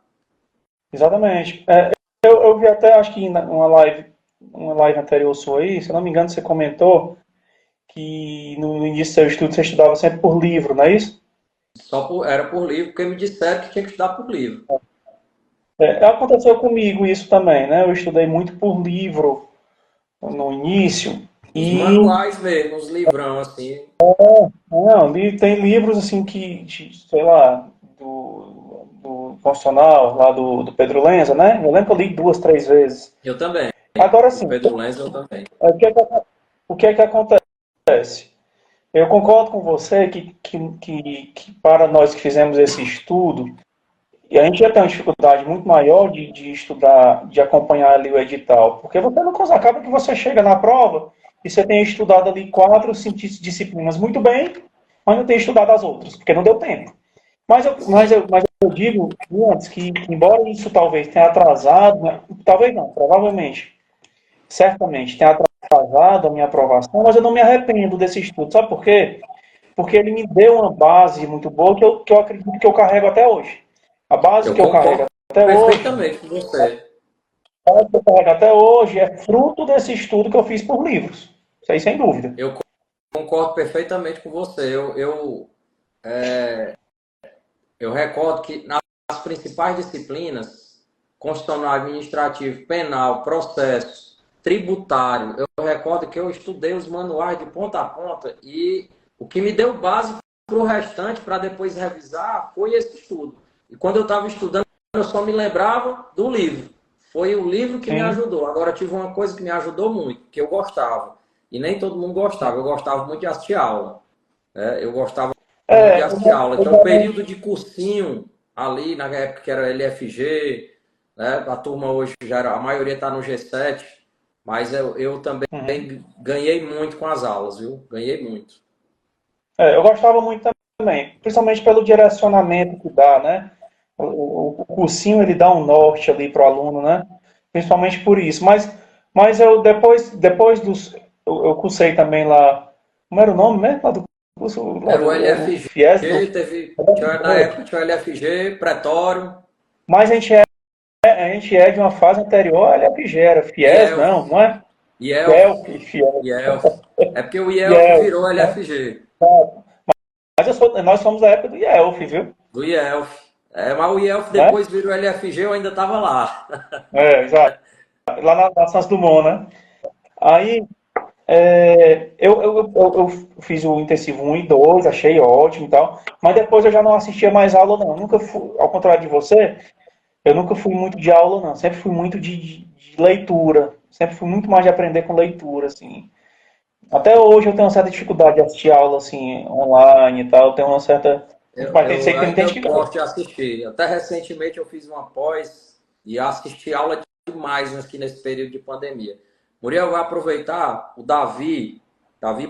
Exatamente. Eu vi até, acho que uma live anterior sua aí, se eu não me engano, você comentou que no início do seu estudo você estudava sempre por livro, não é isso? Era por livro, porque me disseram que tinha que estudar por livro. Aconteceu comigo isso também, né? Eu estudei muito por livro no início Os e manuais mesmo, os livrão, assim. não, tem livros assim sei lá, do constitucional, lá do Pedro Lenza, né? Eu lembro que eu li 2, 3 vezes. Eu também. Agora O sim, Pedro Lenz eu também. o que é que acontece? Eu concordo com você que para nós que fizemos esse estudo, e a gente já tem uma dificuldade muito maior de estudar, de acompanhar ali o edital, porque você não consegue, acaba que você chega na prova e você tem estudado ali 4, 5 disciplinas muito bem, mas não tem estudado as outras, porque não deu tempo. Mas eu digo antes que, embora isso talvez tenha atrasado, né, talvez não, provavelmente, certamente tenha atrasado a minha aprovação, mas eu não me arrependo desse estudo. Sabe por quê? Porque ele me deu uma base muito boa que eu acredito que eu carrego até hoje. A base Eu que eu carrego concordo até hoje, perfeitamente com você. a base que eu carrego até hoje é fruto desse estudo que eu fiz por livros. Isso aí sem dúvida. Eu concordo perfeitamente com você. Eu recordo que nas principais disciplinas, constitucional, administrativo, penal, processo, tributário, eu recordo que eu estudei os manuais de ponta a ponta e o que me deu base o restante para depois revisar foi esse estudo. E quando eu estava estudando, eu só me lembrava do livro. Foi o livro que me ajudou. Agora, tive uma coisa que me ajudou muito, que eu gostava. E nem todo mundo gostava. Eu gostava muito de assistir aula. Eu gostava muito de assistir aula. Então, o período de cursinho, ali, na época que era LFG, né? A turma hoje, já era, a maioria está no G7. Mas eu também ganhei muito com as aulas, viu? Ganhei muito. Eu gostava muito também, principalmente pelo direcionamento que dá, né? O cursinho, ele dá um norte ali para o aluno, né? Principalmente por isso. Mas eu depois dos... Eu cursei também lá... Como era o nome, né? Lá do curso... Lá Era o do LFG, FIES, na época tinha o LFG, Pretório. Mas a gente é de uma fase anterior à LFG, era FIES, não é? IELF. FIES. IELF. É porque o IELF IELF, virou né? LFG. Mas nós somos da época do IELF, viu? Do IELF. Mas o IELF Né? depois virou LFG, eu ainda estava lá. Exato. Lá na Santos Dumont, né? Aí, eu fiz o intensivo 1 e 2, achei ótimo e tal, mas depois eu já não assistia mais aula, não. Nunca fui, ao contrário de você, eu nunca fui muito de aula, não. Sempre fui muito de leitura. Sempre fui muito mais de aprender com leitura, assim. Até hoje eu tenho uma certa dificuldade de assistir aula, assim, online e tal. Eu tenho uma certa... Mas tem Eu que tem ainda gente que gosta. gosto de assistir. Até recentemente eu fiz uma pós e assisti aula demais aqui nesse período de pandemia. Muriel, vai aproveitar o Davi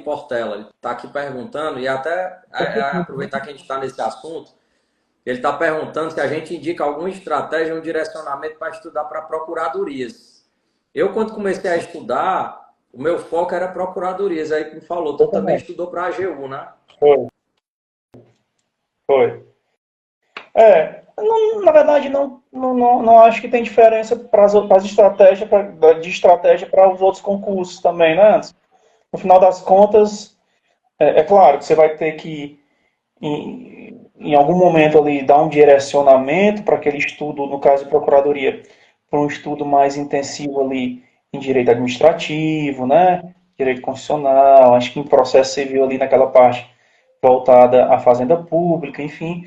Portela, ele está aqui perguntando, e até aproveitar que a gente está nesse assunto, ele está perguntando se a gente indica alguma estratégia, um direcionamento para estudar para procuradorias. Eu, quando comecei a estudar, o meu foco era procuradorias, aí como falou, tu também estudou para a AGU, né? Foi. Na verdade, não acho que tem diferença para as estratégias, de estratégia para os outros concursos também, né? No final das contas, é claro que você vai ter que, em algum momento ali, dar um direcionamento para aquele estudo, no caso de procuradoria, para um estudo mais intensivo ali em direito administrativo, né? Direito constitucional, acho que em processo civil ali naquela parte voltada à fazenda pública, enfim.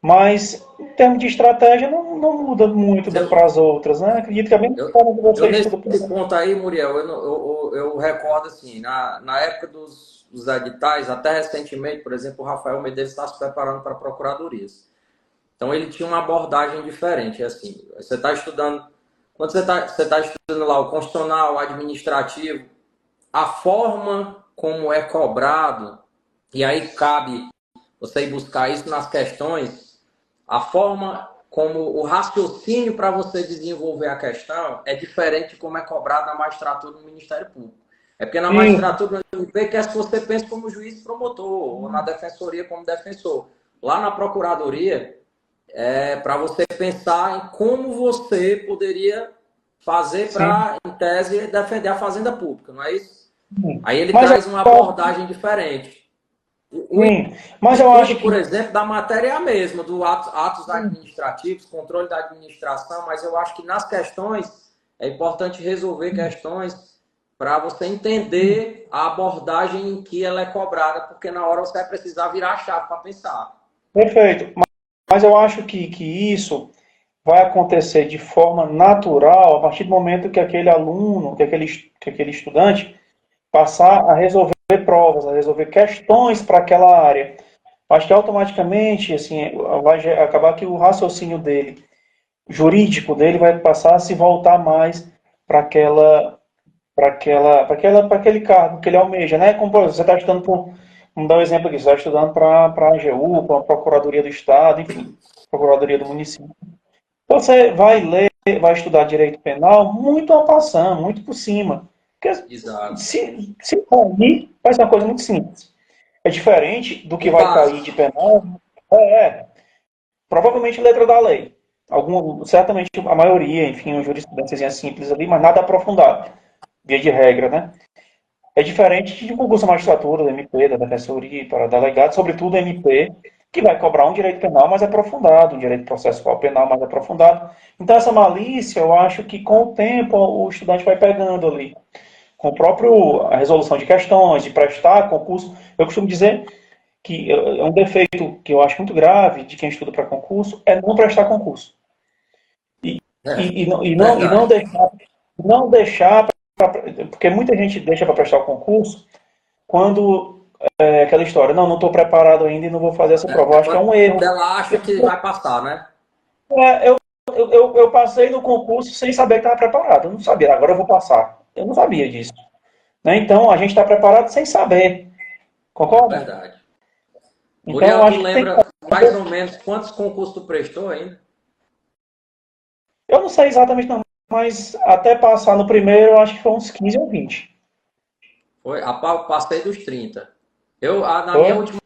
Mas, em termos de estratégia, não muda muito para as outras, né? Acredito que é a mesma forma que você nesse estuda. ponto aí, Muriel, eu recordo assim, na época dos editais, até recentemente, por exemplo, o Rafael Medeiros está se preparando para procuradorias. Então, ele tinha uma abordagem diferente. Assim, você está estudando, quando você tá estudando lá o constitucional, o administrativo, a forma como é cobrado, e aí cabe você ir buscar isso nas questões, a forma como o raciocínio para você desenvolver a questão é diferente de como é cobrado na magistratura do Ministério Público. É porque na magistratura do MP quer que você pense como juiz promotor, ou na defensoria como defensor. Lá na procuradoria, para você pensar em como você poderia fazer para, em tese, defender a fazenda pública, não é isso? Aí ele traz uma abordagem diferente. Mas eu acho que... Por exemplo, da matéria é a mesma, do atos administrativos, controle da administração, mas eu acho que nas questões é importante resolver questões para você entender a abordagem em que ela é cobrada, porque na hora você vai precisar virar a chave para pensar. Perfeito. Mas eu acho que isso vai acontecer de forma natural a partir do momento que aquele aluno, que aquele estudante passar a resolver provas, a resolver questões para aquela área. Acho que automaticamente, assim, vai acabar que o raciocínio dele, jurídico dele, vai passar a se voltar mais para aquele cargo que ele almeja, né? Como você está estudando vamos dar um exemplo aqui, você está estudando para a AGU, para a Procuradoria do Estado, enfim, Procuradoria do Município. Então você vai ler, vai estudar direito penal muito ao passando, muito por cima. Porque se cair, vai ser uma coisa muito simples. É diferente do que vai cair de penal. Provavelmente letra da lei. Certamente a maioria, enfim, uma jurisprudência simples ali, mas nada aprofundado. Via de regra, né? É diferente de concurso da magistratura, do MP, da defensoria, para delegado, sobretudo MP, que vai cobrar um direito penal mais aprofundado, um direito processual penal mais aprofundado. Então, essa malícia, eu acho que com o tempo o estudante vai pegando ali. Com a resolução de questões, de prestar concurso. Eu costumo dizer que é um defeito que eu acho muito grave de quem estuda para concurso, é não prestar concurso. E, É, e não verdade. deixar, não deixar porque muita gente deixa para prestar o concurso quando é aquela história, não estou preparado ainda e não vou fazer essa prova. Eu É acho que é quando um erro. ela acha que vai passar, né? Eu passei no concurso sem saber que estava preparado. Eu não sabia, agora eu vou passar. Eu não sabia disso. Né? Então, a gente está preparado sem saber. Concorda? Verdade. Então, eu Muriel, tu acho que tem que lembra mais ou menos quantos concursos tu prestou ainda? Eu não sei exatamente não, mas até passar no primeiro, eu acho que foi uns 15 ou 20. Foi, passei dos 30. Na minha Foi? última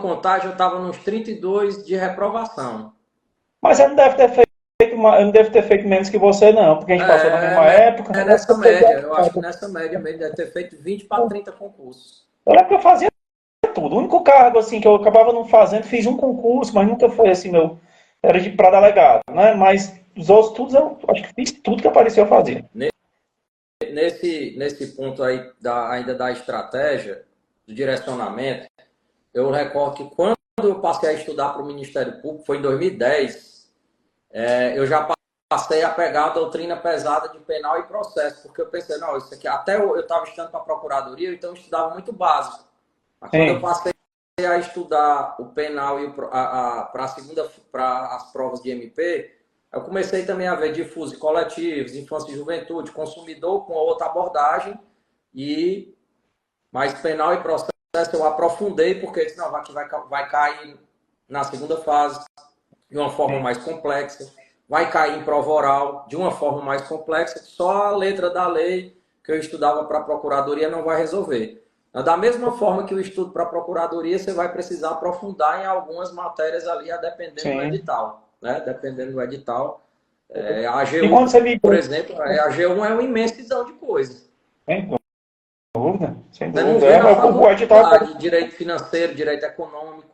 contagem, eu estava nos 32 de reprovação. Mas eu não devo ter feito menos que você, não, porque a gente passou na mesma época. É nessa média. Eu acho que nessa média mesmo deve ter feito 20 para 30 concursos. Eu lembro que eu fazia tudo. O único cargo assim que eu acabava não fazendo, fiz um concurso, mas nunca foi assim meu. Era de para delegado, né? Mas os outros todos eu acho que fiz tudo que apareceu eu fazia. Nesse ponto aí ainda da estratégia, do direcionamento, eu recordo que quando eu passei a estudar para o Ministério Público, foi em 2010, eu já passei a pegar a doutrina pesada de penal e processo, porque eu pensei, não, isso aqui, até eu estava estudando para a Procuradoria, então eu estudava muito básico. Mas quando eu Sim, passei a estudar o penal e para a segunda, para as provas de MP, eu comecei também a ver difusos e coletivos, infância e juventude, consumidor com outra abordagem, e mais penal e processo eu aprofundei, porque disse, não, aqui vai cair na segunda fase de uma forma sim, mais complexa, vai cair em prova oral de uma forma mais complexa, que só a letra da lei que eu estudava para a Procuradoria não vai resolver. Da mesma forma que o estudo para a Procuradoria, você vai precisar aprofundar em algumas matérias ali, a dependendo do sim. edital. Né? Dependendo do edital. A E AG1, quando você por migrou, exemplo, a AG1 é uma imensidão de coisas. sem dúvida, sem Você não dúvida. vê na O edital, faculdade, direito financeiro, direito econômico.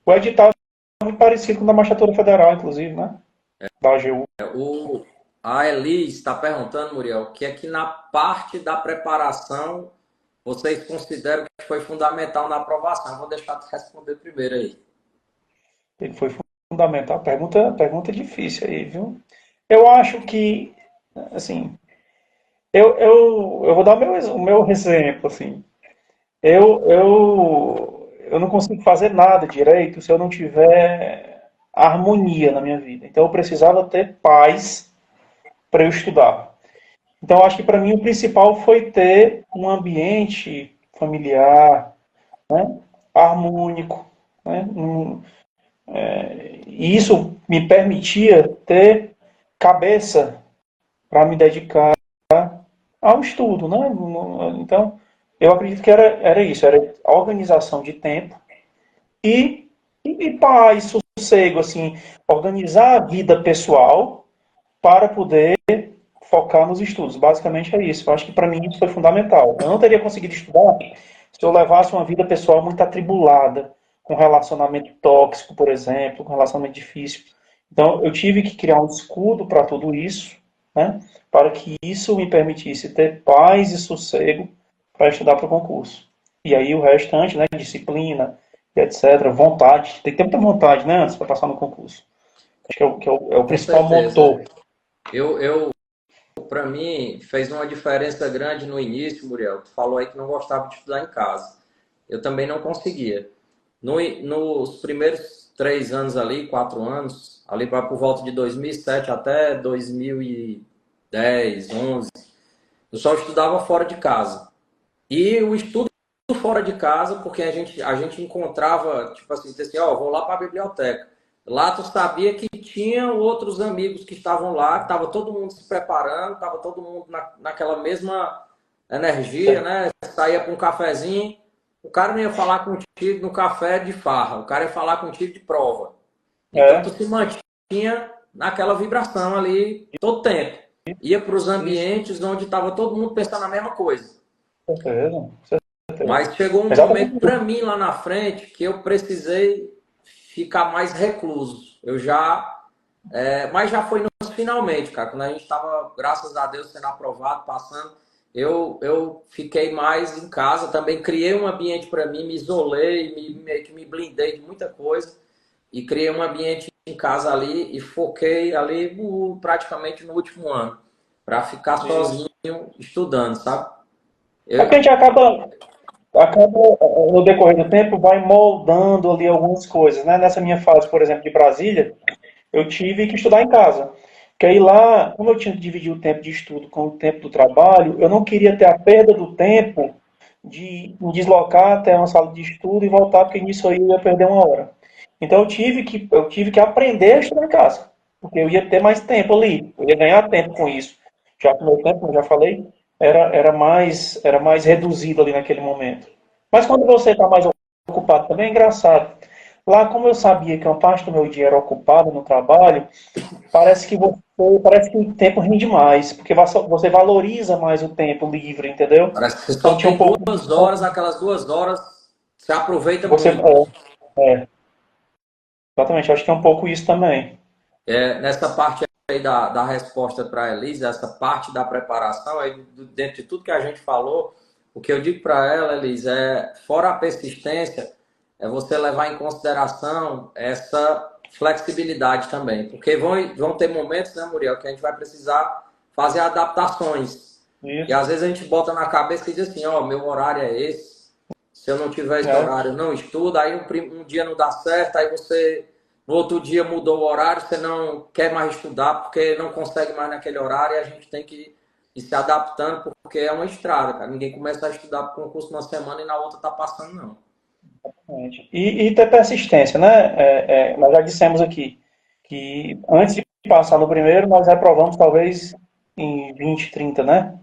o edital é muito parecido com o da Magistratura Federal, inclusive, né? Da AGU. A Elis está perguntando, Muriel, que aqui na parte da preparação vocês consideram que foi fundamental na aprovação. Vou deixar tu responder primeiro aí. Ele foi fundamental. Pergunta difícil aí, viu? Eu acho que, assim, eu vou dar o meu exemplo, assim. Eu não consigo fazer nada direito se eu não tiver harmonia na minha vida. Então eu precisava ter paz para eu estudar. Então eu acho que para mim o principal foi ter um ambiente familiar, né, harmônico, né, e isso me permitia ter cabeça para me dedicar ao estudo, né? Então, eu acredito que era isso, era organização de tempo e paz, sossego, assim, organizar a vida pessoal para poder focar nos estudos. Basicamente é isso. Eu acho que para mim isso foi fundamental. Eu não teria conseguido estudar se eu levasse uma vida pessoal muito atribulada, com relacionamento tóxico, por exemplo, com relacionamento difícil. Então, eu tive que criar um escudo para tudo isso, né? Para que isso me permitisse ter paz e sossego para estudar para o concurso. E aí o restante, né? Disciplina, etc. Vontade. Tem que ter muita vontade, né? Antes para passar no concurso. Acho que é o Com principal certeza. motor. Eu para mim, fez uma diferença grande no início, Muriel. Tu falou aí que não gostava de estudar em casa. Eu também não conseguia. Nos primeiros 3 anos ali, 4 anos, ali para por volta de 2007 até 2010, 11, eu só estudava fora de casa. E o estudo fora de casa, porque a gente encontrava, tipo assim, disse assim, ó, vou lá para a biblioteca. Lá tu sabia que tinha outros amigos que estavam lá, que estava todo mundo se preparando, estava todo mundo naquela mesma energia, né? Saía para um cafezinho, o cara não ia falar contigo no café de farra, o cara ia falar contigo de prova. Então tu É, se mantinha naquela vibração ali todo tempo. Ia para os isso, ambientes onde estava todo mundo pensando a mesma coisa. com certeza, com certeza. Mas chegou um momento Exatamente. para mim lá na frente que eu precisei ficar mais recluso. Mas já foi nos finalmente, cara. Quando a gente estava, graças a Deus, sendo aprovado, passando, eu fiquei mais em casa, também criei um ambiente para mim, me isolei, meio que me blindei de muita coisa e criei um ambiente em casa ali e foquei ali praticamente no último ano, para ficar Isso. sozinho estudando, sabe? É porque a Eu, gente acaba, no decorrer do tempo, vai moldando ali algumas coisas, né? Nessa minha fase, por exemplo, de Brasília, eu tive que estudar em casa. Porque aí lá, como eu tinha que dividir o tempo de estudo com o tempo do trabalho, eu não queria ter a perda do tempo de me deslocar até uma sala de estudo e voltar, porque nisso aí eu ia perder uma hora. Então eu tive que aprender a estudar em casa, porque eu ia ter mais tempo ali, eu ia ganhar tempo com isso. Já que o meu tempo, como eu já falei, era mais reduzido ali naquele momento. Mas quando você está mais ocupado também é engraçado. Lá, como eu sabia que uma parte do meu dia era ocupado no trabalho, parece que o tempo rende mais, porque você valoriza mais o tempo livre, entendeu? parece que você Então só tinha um tem pouco. 2 horas, aquelas 2 horas você aproveita Você, muito. exatamente, acho que é um pouco isso também. Nessa parte aí da resposta para a Elisa, essa parte da preparação, aí, dentro de tudo que a gente falou, o que eu digo para ela, Elisa, fora a persistência, é você levar em consideração essa flexibilidade também. Porque vão ter momentos, né, Muriel, que a gente vai precisar fazer adaptações. E Isso. às vezes a gente bota na cabeça e diz assim, ó, meu horário é esse, se eu não tiver esse É, horário, não estuda, aí um dia não dá certo, aí você no outro dia mudou o horário, você não quer mais estudar porque não consegue mais naquele horário e a gente tem que ir se adaptando porque é uma estrada, cara. Ninguém começa a estudar para o concurso numa semana e na outra tá passando, não. exatamente. E ter persistência, né? Nós já dissemos aqui que antes de passar no primeiro, nós reprovamos talvez em 20, 30, né?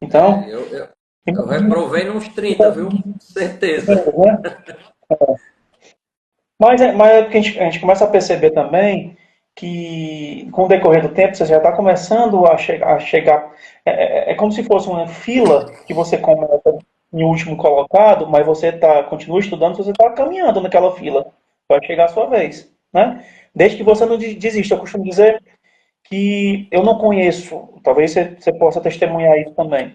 É, Então, eu reprovei nos 30, viu? Certeza. né? Mas é porque a gente começa a perceber também que, com o decorrer do tempo, você já está começando a chegar. É como se fosse uma fila que você começa em último colocado, mas você continua estudando, você está caminhando naquela fila. Vai chegar a sua vez, né? Desde que você não desista. Eu costumo dizer que eu não conheço, talvez você possa testemunhar isso também.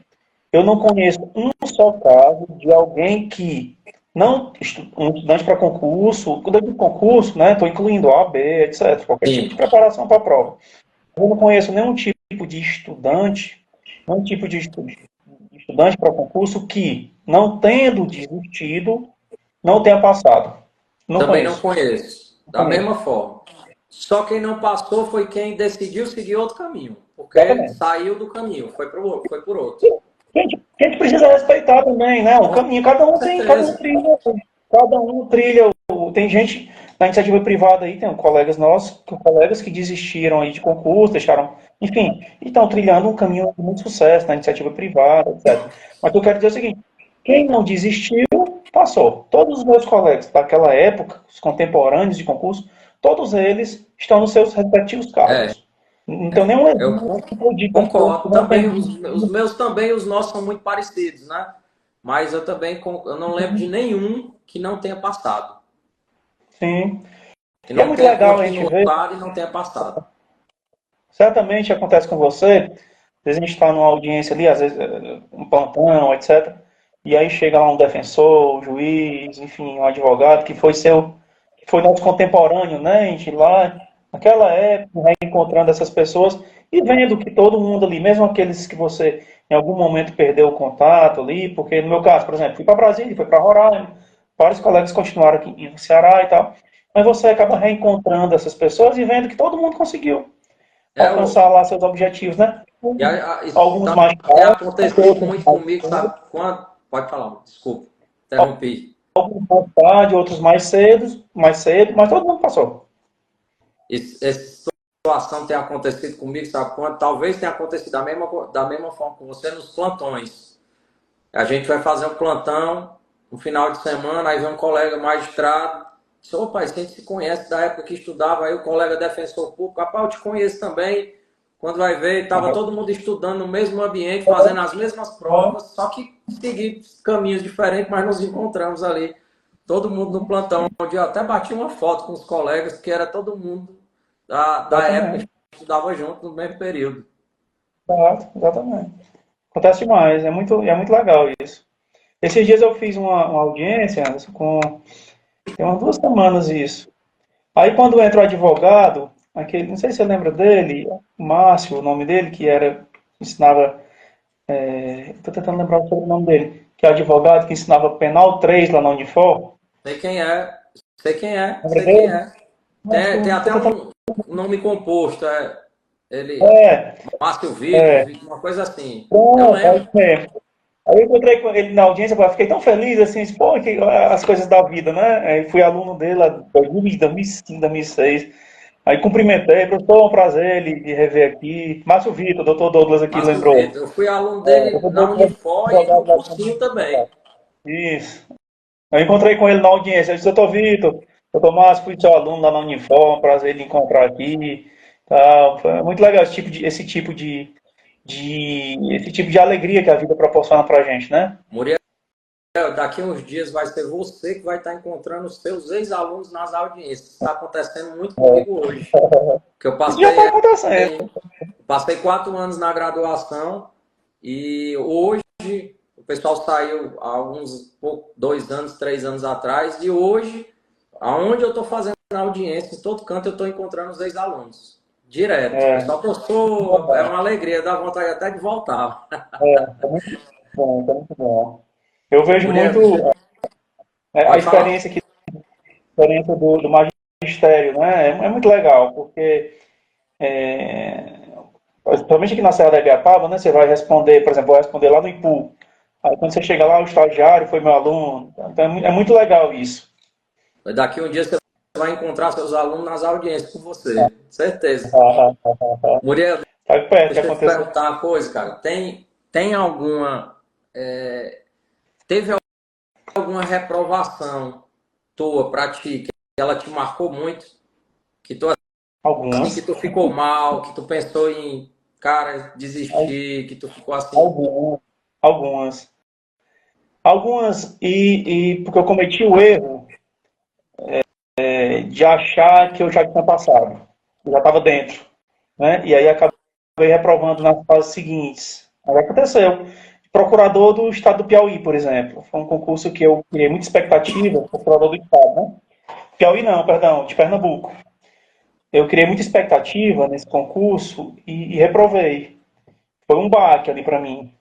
Eu não conheço um só caso de alguém que não um estudante para concurso, quando eu digo concurso, né, estou incluindo A, B, etc, qualquer tipo de Sim. preparação para a prova. Eu não conheço nenhum tipo de estudante, nenhum tipo de estudante para concurso que, não tendo desistido, não tenha passado. Não Também não conheço. conheço. Não Da conheço. mesma forma. Só quem não passou foi quem decidiu seguir outro caminho. Porque Exatamente. saiu do caminho, foi por outro. A gente precisa respeitar também, né? O Com caminho, cada um certeza. trilha, tem gente na iniciativa privada aí, tem colegas nossos, colegas que desistiram aí de concurso, deixaram, enfim, e estão trilhando um caminho de muito sucesso na iniciativa privada, etc. Mas eu quero dizer o seguinte, quem não desistiu, passou. Todos os meus colegas daquela época, os contemporâneos de concurso, todos eles estão nos seus respectivos É, cargos. Não tenho nenhum eu exemplo de concurso que concordo. não Também tem os meus também, os nossos são muito parecidos, né? Mas eu também eu não lembro de nenhum que não tenha passado. sim. Que E é não muito tenha legal a gente ver, continuado e não tenha passado. certamente acontece com você, às vezes a gente está numa audiência ali, às vezes um plantão, etc. E aí chega lá um defensor, um juiz, enfim, um advogado que foi nosso contemporâneo, né? A gente lá, naquela época, reencontrando essas pessoas e vendo que todo mundo ali, mesmo aqueles que você em algum momento perdeu o contato ali, porque no meu caso, por exemplo, fui para Brasília, fui para Roraima, vários colegas continuaram aqui no Ceará e tal, mas você acaba reencontrando essas pessoas e vendo que todo mundo conseguiu É, alcançar lá seus objetivos, né? isso Alguns mais tem tarde, acontecido outros muito mais comigo, cedo, sabe? Quando, pode falar, desculpa, interrompi. alguns mais tarde, outros mais cedo, mas todo mundo passou. Essa situação tem acontecido comigo, sabe quando? Talvez tenha acontecido da mesma forma com você nos plantões. A gente vai fazer um plantão no final de semana, aí vem um colega magistrado, diz, opa, a gente se conhece da época que estudava, aí o colega defensor público, rapaz, eu te conheço também. Quando vai ver, estava todo mundo estudando no mesmo ambiente, fazendo as mesmas provas, só que seguir caminhos diferentes, mas nos encontramos ali. Todo mundo no plantão, onde eu até bati uma foto com os colegas, que era todo mundo da época que Exatamente. estudava junto no mesmo período. Exato, exatamente. Acontece demais, é muito legal isso. Esses dias eu fiz uma audiência, Anderson, tem umas 2 semanas isso. Aí quando entra o advogado, aquele, não sei se você lembra dele, Márcio, o nome dele, que era, ensinava, estou tentando lembrar o sobrenome dele, que é advogado que ensinava Penal 3 lá na Unifor. Sei quem é, sei quem é, Lembra sei quem dele? é. Tem Estou até tentando. um nome composto, ele, É, Márcio Vitor, é. uma coisa assim. Eu Pronto, é lembro. isso mesmo. Aí eu encontrei com ele na audiência, pô, eu fiquei tão feliz, assim, pô, que, as coisas da vida, né? Aí fui aluno dele lá em 2005, 2006. Aí cumprimentei, professor, é um prazer ele rever aqui. Márcio Vitor, doutor Douglas aqui Márcio lembrou. Vitor, eu fui aluno dele Doutor na Douglas, Unifor e no advogado lá cursinho também. também. Isso. Eu encontrei com ele na audiência. Eu disse, doutor Vitor, doutor Márcio, fui seu aluno lá na Unifor, prazer lhe encontrar aqui. Tal. Foi muito legal esse tipo de alegria que a vida proporciona pra gente, né? Muriel, daqui a uns dias vai ser você que vai estar encontrando os seus ex-alunos nas audiências. Está acontecendo muito comigo hoje. Que eu Isso já está acontecendo. passei 4 anos na graduação e hoje o pessoal saiu há alguns 2 anos, 3 anos atrás, e hoje, aonde eu estou fazendo audiência, em todo canto eu estou encontrando os ex-alunos. Direto. O É, pessoal, professor, é uma alegria, dá vontade até de voltar. é muito bom, é muito bom. Eu vejo Mulher, muito a pode falar. experiência, experiência do magistério, né? É muito legal, porque principalmente aqui na Serra da Ibiapaba, né? Você vai responder, por exemplo, vou responder lá no IPU. Aí quando você chega lá, o estagiário foi meu aluno. Então é muito legal isso. Daqui um dia você vai encontrar seus alunos nas audiências com você. Certeza. Muriel, Tá perto de deixa eu te acontecer. perguntar uma coisa, cara. Tem alguma. Teve alguma reprovação tua pra ti, que ela te marcou muito? Que tu, assim, que Algumas. tu ficou mal, que tu pensou em, cara, desistir, que tu ficou assim. Algumas. Algumas. Algumas, porque eu cometi o erro de achar que eu já tinha passado. Eu já estava dentro. Né? E aí acabei reprovando nas fases seguintes. Aí aconteceu. Procurador do estado do Piauí, por exemplo. Foi um concurso que eu criei muita expectativa, procurador do estado, né? Piauí não, perdão, de Pernambuco. Eu criei muita expectativa nesse concurso e reprovei. Foi um baque ali para mim.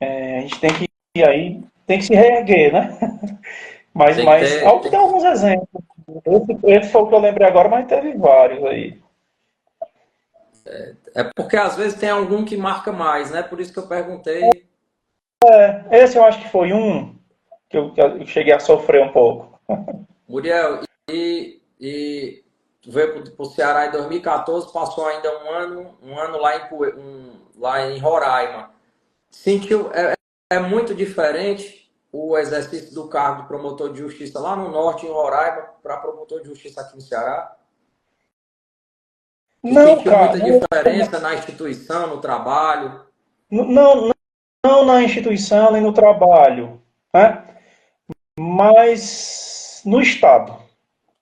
A gente tem que aí tem que se reerguer, né? Mas, Tem que mas ter. tem alguns exemplos. Esse foi o que eu lembrei agora, mas teve vários aí. É porque às vezes tem algum que marca mais, né? Por isso que eu perguntei. Esse eu acho que foi um que eu cheguei a sofrer um pouco. Muriel, e tu veio pro Ceará em 2014, passou ainda um ano lá lá em Roraima. Sentiu, é muito diferente o exercício do cargo de promotor de justiça lá no norte, em Roraima, para promotor de justiça aqui no Ceará? Tu Não, sentiu cara, muita diferença na instituição, no trabalho? não, não na instituição nem no trabalho, né? Mas no Estado.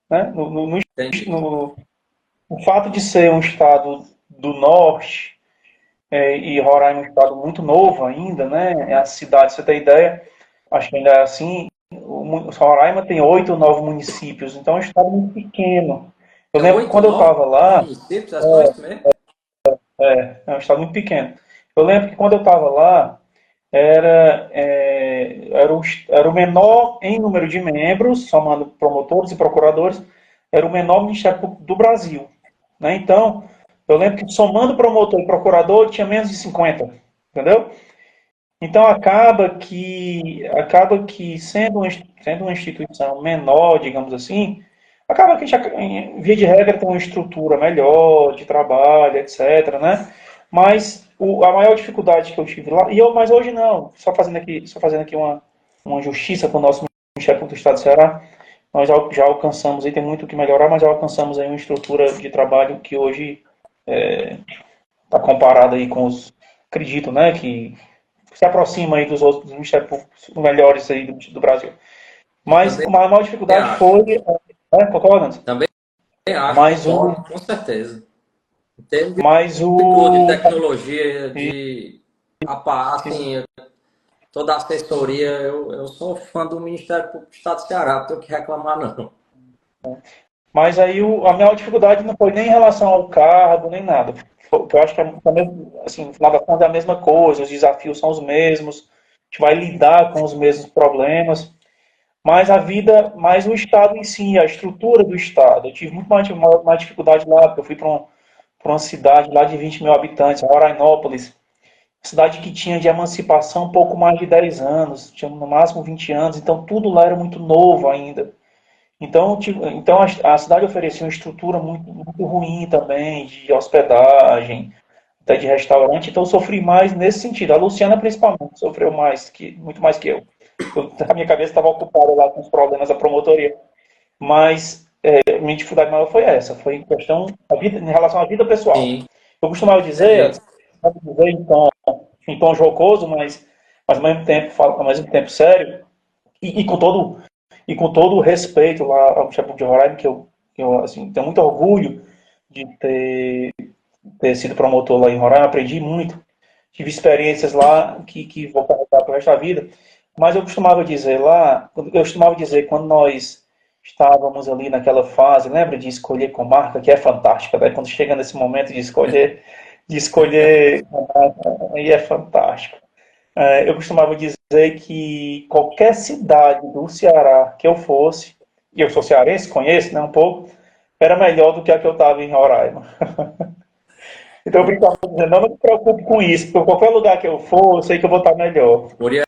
Né? Entendi. No, o fato de ser um Estado do Norte e Roraima é um Estado muito novo ainda, né? É a cidade, você tem ideia, acho que ainda é assim, o Roraima tem 8 ou 9 municípios, então é um Estado muito pequeno. Eu É lembro que oito, quando eu nove estava lá, municípios, é só isso mesmo? é um Estado muito pequeno. Eu lembro que quando eu estava lá, era o menor em número de membros, somando promotores e procuradores, era o menor Ministério Público do Brasil. Né? Então, eu lembro que somando promotor e procurador tinha menos de 50, entendeu? Então acaba que sendo uma instituição menor, digamos assim, acaba que já, em via de regra tem uma estrutura melhor de trabalho, etc, né? Mas a maior dificuldade que eu tive lá, mas hoje não, só fazendo aqui uma justiça com o nosso Ministério Público do Estado do Ceará, nós já alcançamos, e tem muito o que melhorar, mas já alcançamos aí uma estrutura de trabalho que hoje está comparada aí com acredito, né, que se aproxima aí dos outros ministérios públicos melhores aí do Brasil. Eu Mas também a maior dificuldade acho. foi, concorda? Também acho, Mas o, concordo, com certeza. Em termos mas de tudo, de o, tecnologia, de. Rapaz, assim, toda a assessoria, eu sou fã do Ministério Público do Estado do Ceará, não tenho que reclamar não. Mas aí a minha dificuldade não foi nem em relação ao cargo, nem nada. Eu acho que assim, no final das contas é a mesma coisa, os desafios são os mesmos, a gente vai lidar com os mesmos problemas, mas a vida, mais o Estado em si, a estrutura do Estado. Eu tive muito mais dificuldade lá, porque eu fui para uma cidade lá de 20 mil habitantes, Rorainópolis, cidade que tinha de emancipação um pouco mais de 10 anos, tinha no máximo 20 anos, então tudo lá era muito novo ainda. Então a cidade oferecia uma estrutura muito ruim também, de hospedagem, até de restaurante, então eu sofri mais nesse sentido. A Luciana, principalmente, sofreu muito mais que eu. A minha cabeça estava ocupada lá com os problemas da promotoria. Mas minha dificuldade maior foi essa, foi em questão em relação à vida pessoal. Sim, Eu costumava dizer, acredito. em tom jocoso, mas ao mesmo tempo sério, e com todo o respeito lá ao Chapo de Roraima, que eu assim, tenho muito orgulho de ter sido promotor lá em Roraima, aprendi muito, tive experiências lá que vou carregar para o resto da vida, mas eu costumava dizer quando nós estávamos ali naquela fase, lembra de escolher comarca, que é fantástica, né? Quando chega nesse momento de escolher comarca, aí é fantástico. Eu costumava dizer que qualquer cidade do Ceará que eu fosse, e eu sou cearense, conheço, né, um pouco, era melhor do que a que eu estava em Roraima. Então eu brincava dizendo, não me preocupe com isso, porque qualquer lugar que eu for, eu sei que eu vou estar melhor. Muriel,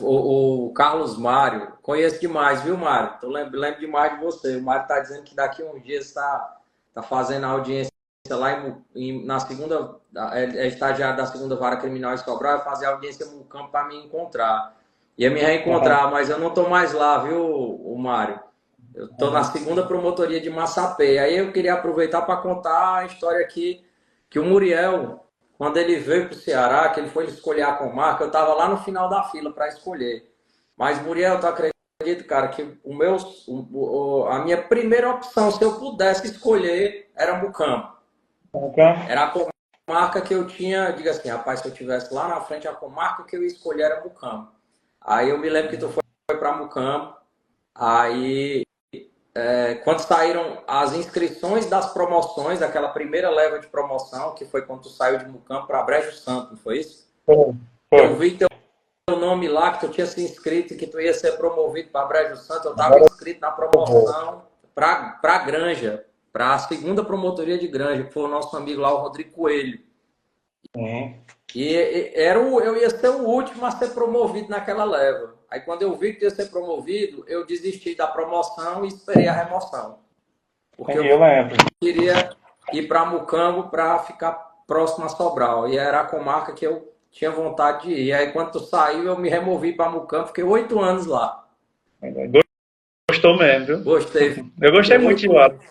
o Carlos Mário, conheço demais, viu, Mário? Eu lembro demais de você. O Mário está dizendo que daqui a uns dias tá fazendo a audiência lá na segunda, é estagiário da segunda vara criminal em Sobral, vai fazer a audiência no campo para me encontrar. Ia me Uhum, reencontrar, mas eu não estou mais lá, viu, o Mário? Eu estou na uhum. segunda promotoria de Massapê. Aí eu queria aproveitar para contar a história aqui, que o Muriel, quando ele veio para o Ceará, que ele foi escolher a comarca, eu estava lá no final da fila para escolher. Mas, Muriel, tu acredita, cara, que a minha primeira opção, se eu pudesse escolher, era Mucampo. Uhum. Era a comarca que eu tinha, diga assim, rapaz, se eu tivesse lá na frente, a comarca que eu ia escolher era Mucampo. Aí eu me lembro que tu foi para Mucampo, aí quando saíram as inscrições das promoções, aquela primeira leva de promoção, que foi quando tu saiu de Mucampo para Brejo Santo, não foi isso? Foi, Eu foi. vi teu nome lá, que tu tinha se inscrito e que tu ia ser promovido para Brejo Santo. Eu estava inscrito na Eu vou. promoção para Granja, para a segunda promotoria de Granja, que foi o nosso amigo lá, o Rodrigo Coelho. Sim. Eu ia ser o último a ser promovido naquela leva. Aí quando eu vi que ia ser promovido, eu desisti da promoção e esperei a remoção. Porque Entendi, eu eu lembro. queria ir para Mucambo para ficar próximo a Sobral. E era a comarca que eu tinha vontade de ir. Aí quando tu saiu, eu me removi para Mucambo, fiquei 8 anos lá. Gostou mesmo, viu? Gostei. Eu Fiquei gostei muito de oito lá. anos.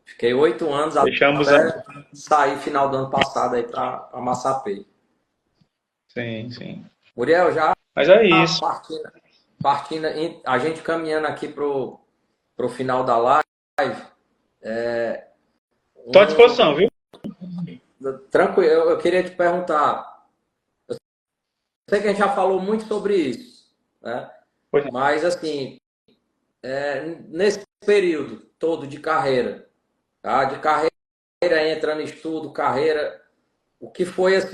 Fiquei 8 anos Deixamos a... até sair final do ano passado aí para Massapê. Sim, sim. Muriel, já Mas é isso. partindo, a gente caminhando aqui pro final da live, Estou à disposição, um, viu? tranquilo, eu queria te perguntar, sei que a gente já falou muito sobre isso, né? Pois não. Mas assim, nesse período todo de carreira, tá? De carreira entrando em estudo, carreira, o que foi assim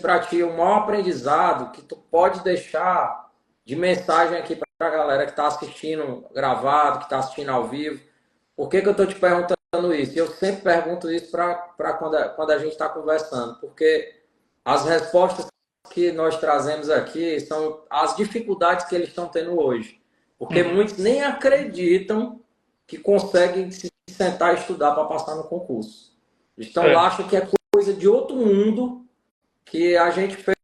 para ti o maior aprendizado que tu pode deixar de mensagem aqui para a galera que está assistindo gravado, que está assistindo ao vivo? Por que eu estou te perguntando isso? Eu sempre pergunto isso para quando a gente está conversando, porque as respostas que nós trazemos aqui são as dificuldades que eles estão tendo hoje. Porque Uhum. muitos nem acreditam que conseguem se sentar e estudar para passar no concurso. Eles estão É. lá, acham que é coisa de outro mundo, que a gente fez,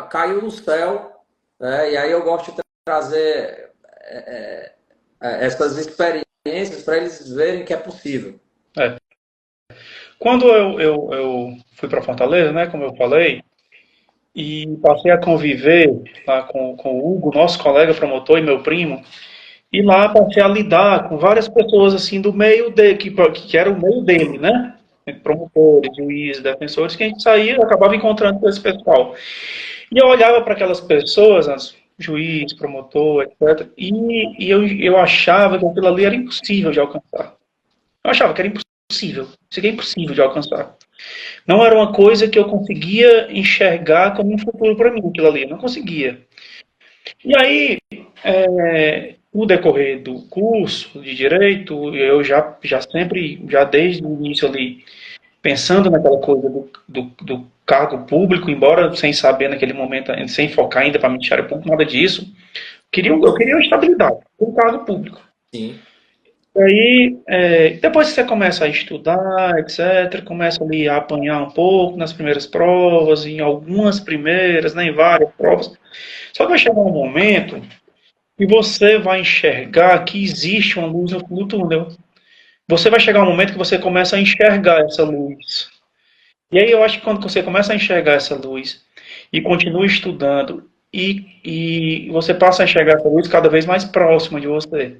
caiu do céu, né? E aí eu gosto de trazer essas experiências para eles verem que é possível. É. Quando eu fui para Fortaleza, né, como eu falei, e passei a conviver lá com o Hugo, nosso colega promotor e meu primo, e lá passei a lidar com várias pessoas assim do meio dele, que era o meio dele, né? entre promotores, juízes, defensores, que a gente saía e acabava encontrando com esse pessoal. E eu olhava para aquelas pessoas, juiz, promotor, etc., e eu achava que aquilo ali era impossível de alcançar. Eu achava que era impossível, isso aqui é impossível de alcançar. Não era uma coisa que eu conseguia enxergar como um futuro para mim, aquilo ali, eu não conseguia. E aí, no decorrer do curso de Direito, eu já sempre, já desde o início ali, pensando naquela coisa do cargo público, embora sem saber naquele momento, sem focar ainda para Ministério Público, nada disso, eu queria uma estabilidade, um cargo público. Sim. E aí, depois que você começa a estudar, etc., começa ali a apanhar um pouco nas primeiras provas, em algumas primeiras, né, em várias provas, só que vai chegar um momento e você vai enxergar que existe uma luz no túnel. Você vai chegar um momento que você começa a enxergar essa luz. E aí eu acho que quando você começa a enxergar essa luz e continua estudando e você passa a enxergar essa luz cada vez mais próxima de você.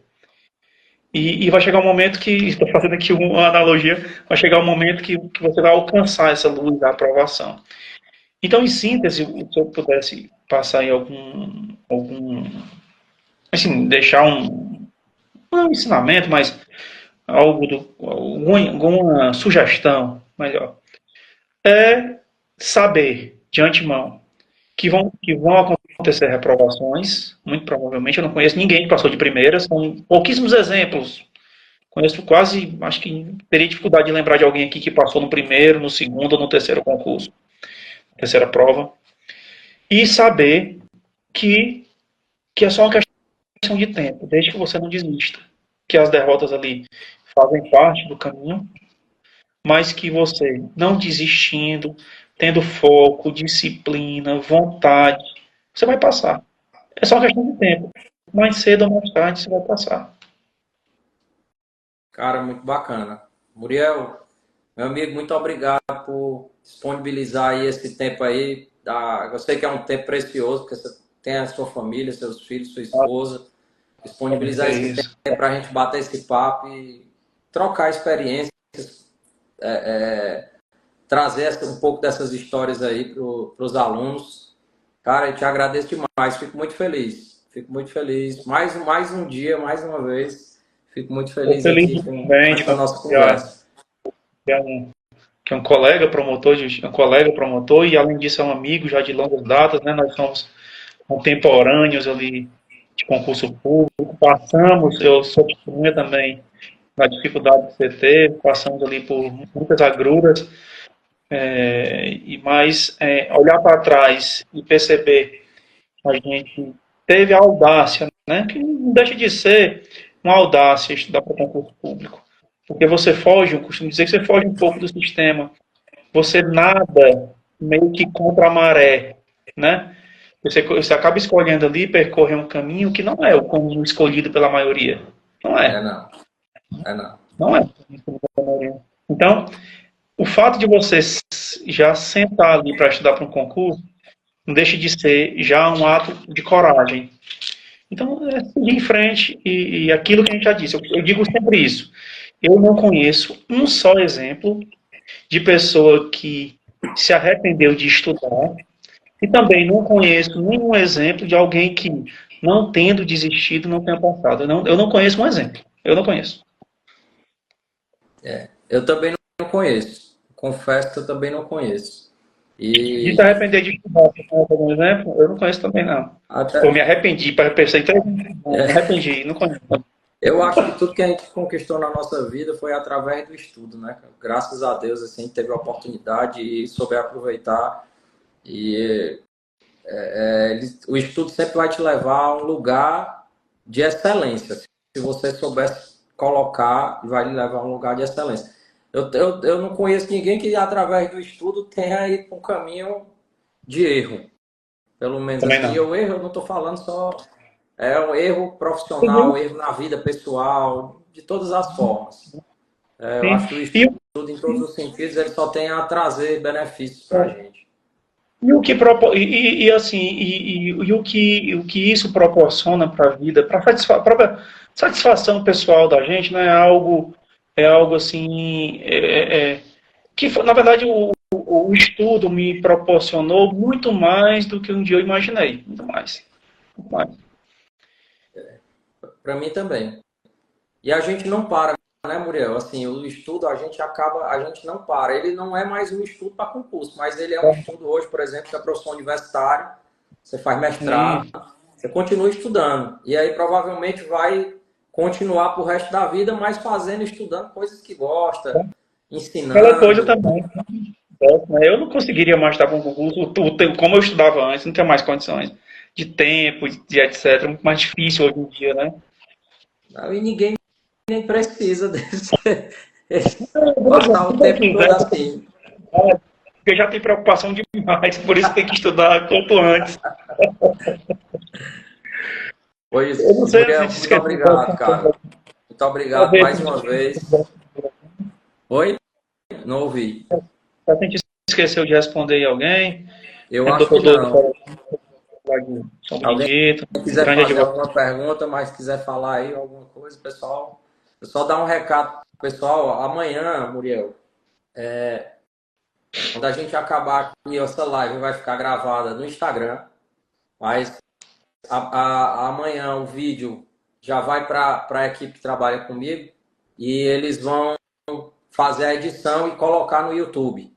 E vai chegar um momento que, estou fazendo aqui uma analogia, vai chegar um momento que você vai alcançar essa luz da aprovação. Então, em síntese, se eu pudesse passar em algum assim, deixar um ensinamento, mas alguma sugestão melhor, é saber de antemão que vão acontecer reprovações, muito provavelmente. Eu não conheço ninguém que passou de primeira, são pouquíssimos exemplos. Conheço quase, acho que teria dificuldade de lembrar de alguém aqui que passou no primeiro, no segundo ou no terceiro concurso, terceira prova. E saber que, que é só uma questão de tempo, desde que você não desista. Que as derrotas ali fazem parte do caminho, mas que você, não desistindo, tendo foco, disciplina, vontade, você vai passar. É só uma questão de tempo. Mais cedo ou mais tarde você vai passar. Cara, muito bacana. Muriel, meu amigo, muito obrigado por disponibilizar aí esse tempo aí. Eu sei que é um tempo precioso, porque você tem a sua família, seus filhos, sua esposa. Disponibilizar É esse isso. tempo para a gente bater esse papo e trocar experiências, trazer um pouco dessas histórias aí para os alunos. Cara, eu te agradeço demais, fico muito feliz. Fico muito feliz. Mais um dia, mais uma vez, fico muito Estou feliz feliz aqui com também de essa nossa compartilhar conversa. que é um colega promotor, e além disso é um amigo já de longas datas, né? Nós somos contemporâneos ali de concurso público, eu sou testemunha também da dificuldade que você teve, passamos ali por muitas agruras, olhar para trás e perceber que a gente teve a audácia, né? Que não deixa de ser uma audácia estudar para concurso público. Porque você foge, eu costumo dizer que você foge um pouco do sistema, você nada meio que contra a maré, né? Você acaba escolhendo ali percorrer um caminho que não é o caminho escolhido pela maioria. Não É é. não, é não. Não é. Então, o fato de você já sentar ali para estudar para um concurso não deixa de ser já um ato de coragem. Então, é seguir em frente e aquilo que a gente já disse. Eu digo sempre isso. Eu não conheço um só exemplo de pessoa que se arrependeu de estudar. E também não conheço nenhum exemplo de alguém que, não tendo desistido, não tenha passado. Eu não conheço um exemplo. Eu não conheço. Eu também não conheço. Confesso que eu também não conheço. De se E arrepender de estudar, você conhece algum exemplo? Eu não conheço também, não. Eu me até, arrependi, para pensar em me arrependi, não conheço. eu acho que tudo que a gente conquistou na nossa vida foi através do estudo, né? Graças a Deus, assim, a gente teve a oportunidade e soube aproveitar. E o estudo sempre vai te levar a um lugar de excelência. Se você souber colocar, vai lhe levar a um lugar de excelência. Eu não conheço ninguém que, através do estudo, tenha ido para um caminho de erro. Pelo menos Também assim, não. o erro, eu não estou falando só. É um erro profissional, erro na vida pessoal, de todas as formas. Eu Sim. acho que o E, estudo, em todos os sentidos, ele só tem a trazer benefícios para a gente. e o que assim, o que isso proporciona para a vida, para a própria satisfação pessoal da gente, né? É algo assim, na verdade, o estudo me proporcionou muito mais do que um dia eu imaginei. Muito mais. Muito mais. Para mim também. E a gente não para, né, Muriel? Assim, o estudo a gente não para. Ele não é mais um estudo para concurso, mas ele é um estudo hoje, por exemplo, da profissão universitária. Você faz mestrado, Sim. você continua estudando. E aí provavelmente vai continuar pro resto da vida, mas fazendo, estudando coisas que gosta, Aquela coisa ensinando. também. Eu não conseguiria mais estar com o concurso, como eu estudava antes, não tinha mais condições de tempo, de etc. Muito mais difícil hoje em dia, né? E ninguém nem precisa Por passar exemplo, o se eu tempo todo quiser, assim. porque já tem preocupação demais, por isso tem que estudar quanto antes. Eu não Pois, sei se Muriel, muito esqueceu obrigado, cara. Muito obrigado talvez mais uma vez. Oi? Não ouvi. a gente esqueceu de responder alguém. Eu É acho que doutor não. Douglas, lá de São Alguém Benedito, um quiser grande fazer advogado. alguma pergunta, mas quiser falar aí alguma coisa, pessoal, eu só dar um recado, pessoal. Amanhã, Muriel, quando a gente acabar aqui, essa live vai ficar gravada no Instagram, mas amanhã o vídeo já vai para a equipe que trabalha comigo e eles vão fazer a edição e colocar no YouTube.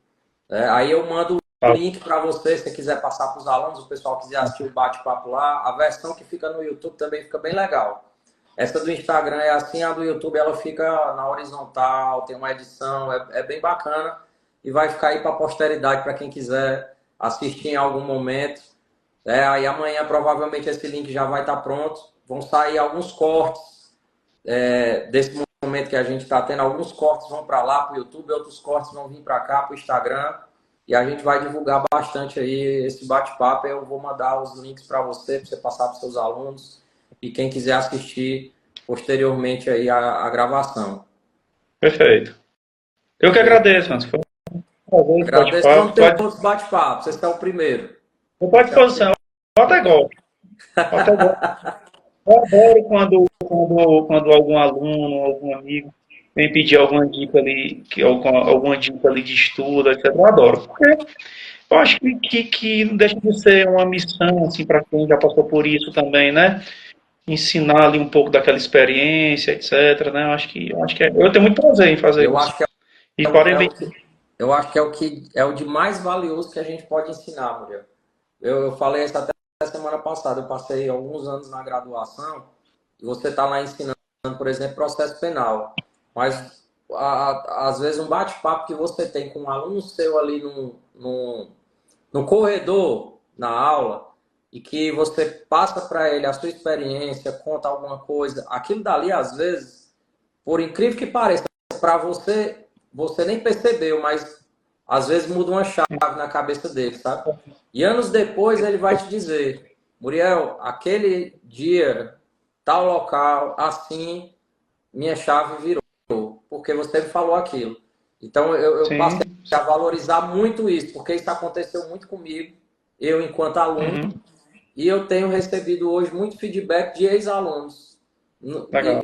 Aí eu mando o Tá, link para você, se você quiser passar para os alunos, o pessoal quiser assistir o bate-papo lá. A versão que fica no YouTube também fica bem legal. Essa do Instagram é assim, a do YouTube ela fica na horizontal, tem uma edição, é bem bacana e vai ficar aí para a posteridade para quem quiser assistir em algum momento. Aí amanhã provavelmente esse link já vai estar pronto. Vão sair alguns cortes desse momento que a gente está tendo. Alguns cortes vão para lá, para o YouTube, outros cortes vão vir para cá, para o Instagram. E a gente vai divulgar bastante aí esse bate-papo. Eu vou mandar os links para você passar para os seus alunos e quem quiser assistir posteriormente aí a gravação. perfeito. Eu que Perfeito? agradeço, Anderson. Foi um prazer esse Agradeço. Vamos bate-papo. ter outros bate-papos. Esse é o primeiro. Estou à Esse é o disposição. primeiro. Eu até gosto. Eu até gosto. Eu adoro quando algum aluno, algum amigo vem pedir alguma dica ali, alguma dica ali de estudo, etc. Eu adoro. Porque eu acho que não deixa de ser uma missão, assim, para quem já passou por isso também, né? Ensinar ali um pouco daquela experiência, etc. Né? Eu tenho muito prazer em fazer Eu isso. acho que E é o, é o parabéns. que eu acho que é o que é o de mais valioso que a gente pode ensinar, Muriel. Eu falei isso até semana passada. Eu passei alguns anos na graduação e você está lá ensinando, por exemplo, processo penal. Mas às vezes um bate-papo que você tem com um aluno seu ali no corredor, na aula, e que você passa para ele a sua experiência, conta alguma coisa, aquilo dali, às vezes, por incrível que pareça, para você, você nem percebeu, mas às vezes muda uma chave na cabeça dele, sabe? E anos depois ele vai te dizer, Muriel, aquele dia, tal local, assim, minha chave virou, porque você me falou aquilo. Então eu passei Sim. a valorizar muito isso, porque isso aconteceu muito comigo, eu enquanto aluno, Uhum. e eu tenho recebido hoje muito feedback de ex-alunos Legal.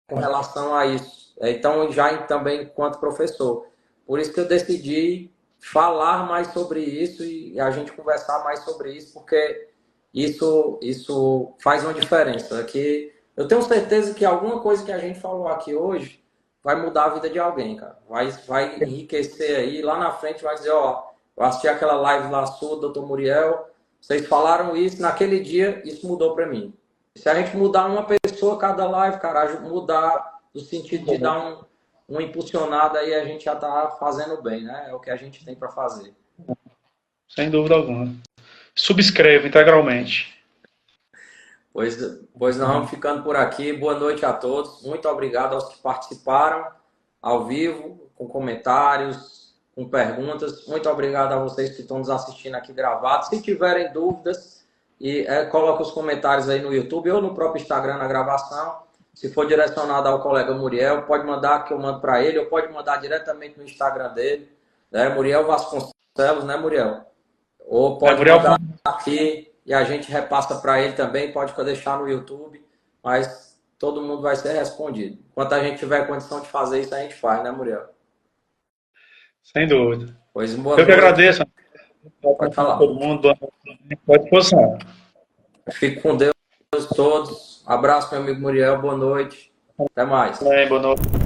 com relação a isso. Então, já também enquanto professor. Por isso que eu decidi falar mais sobre isso e a gente conversar mais sobre isso, porque isso faz uma diferença. Que eu tenho certeza que alguma coisa que a gente falou aqui hoje vai mudar a vida de alguém, cara. Vai enriquecer aí. Lá na frente vai dizer, ó, eu assisti aquela live lá sua, doutor Muriel, vocês falaram isso, naquele dia isso mudou para mim. Se a gente mudar uma pessoa cada live, cara, mudar no sentido de dar uma impulsionada aí, a gente já tá fazendo bem, né? É o que a gente tem para fazer. Sem dúvida alguma. Subscrevo integralmente. Pois, pois nós vamos ficando por aqui. Boa noite a todos. Muito obrigado aos que participaram ao vivo, com comentários, com perguntas. Muito obrigado a vocês que estão nos assistindo aqui gravado. Se tiverem dúvidas, coloca os comentários aí no YouTube ou no próprio Instagram na gravação. Se for direcionado ao colega Muriel, pode mandar que eu mando para ele, ou pode mandar diretamente no Instagram dele, né? Muriel Vasconcelos, né, Muriel? Ou pode Muriel, mandar aqui e a gente repassa para ele também, pode deixar no YouTube, mas todo mundo vai ser respondido. Enquanto a gente tiver condição de fazer isso, a gente faz, né, Muriel? Sem dúvida. Pois boa Eu que noite. agradeço. Pode falar. Todo mundo, boa noite. À disposição. Fique com Deus todos. Abraço, meu amigo Muriel. Boa noite. Até mais. Bem, boa noite.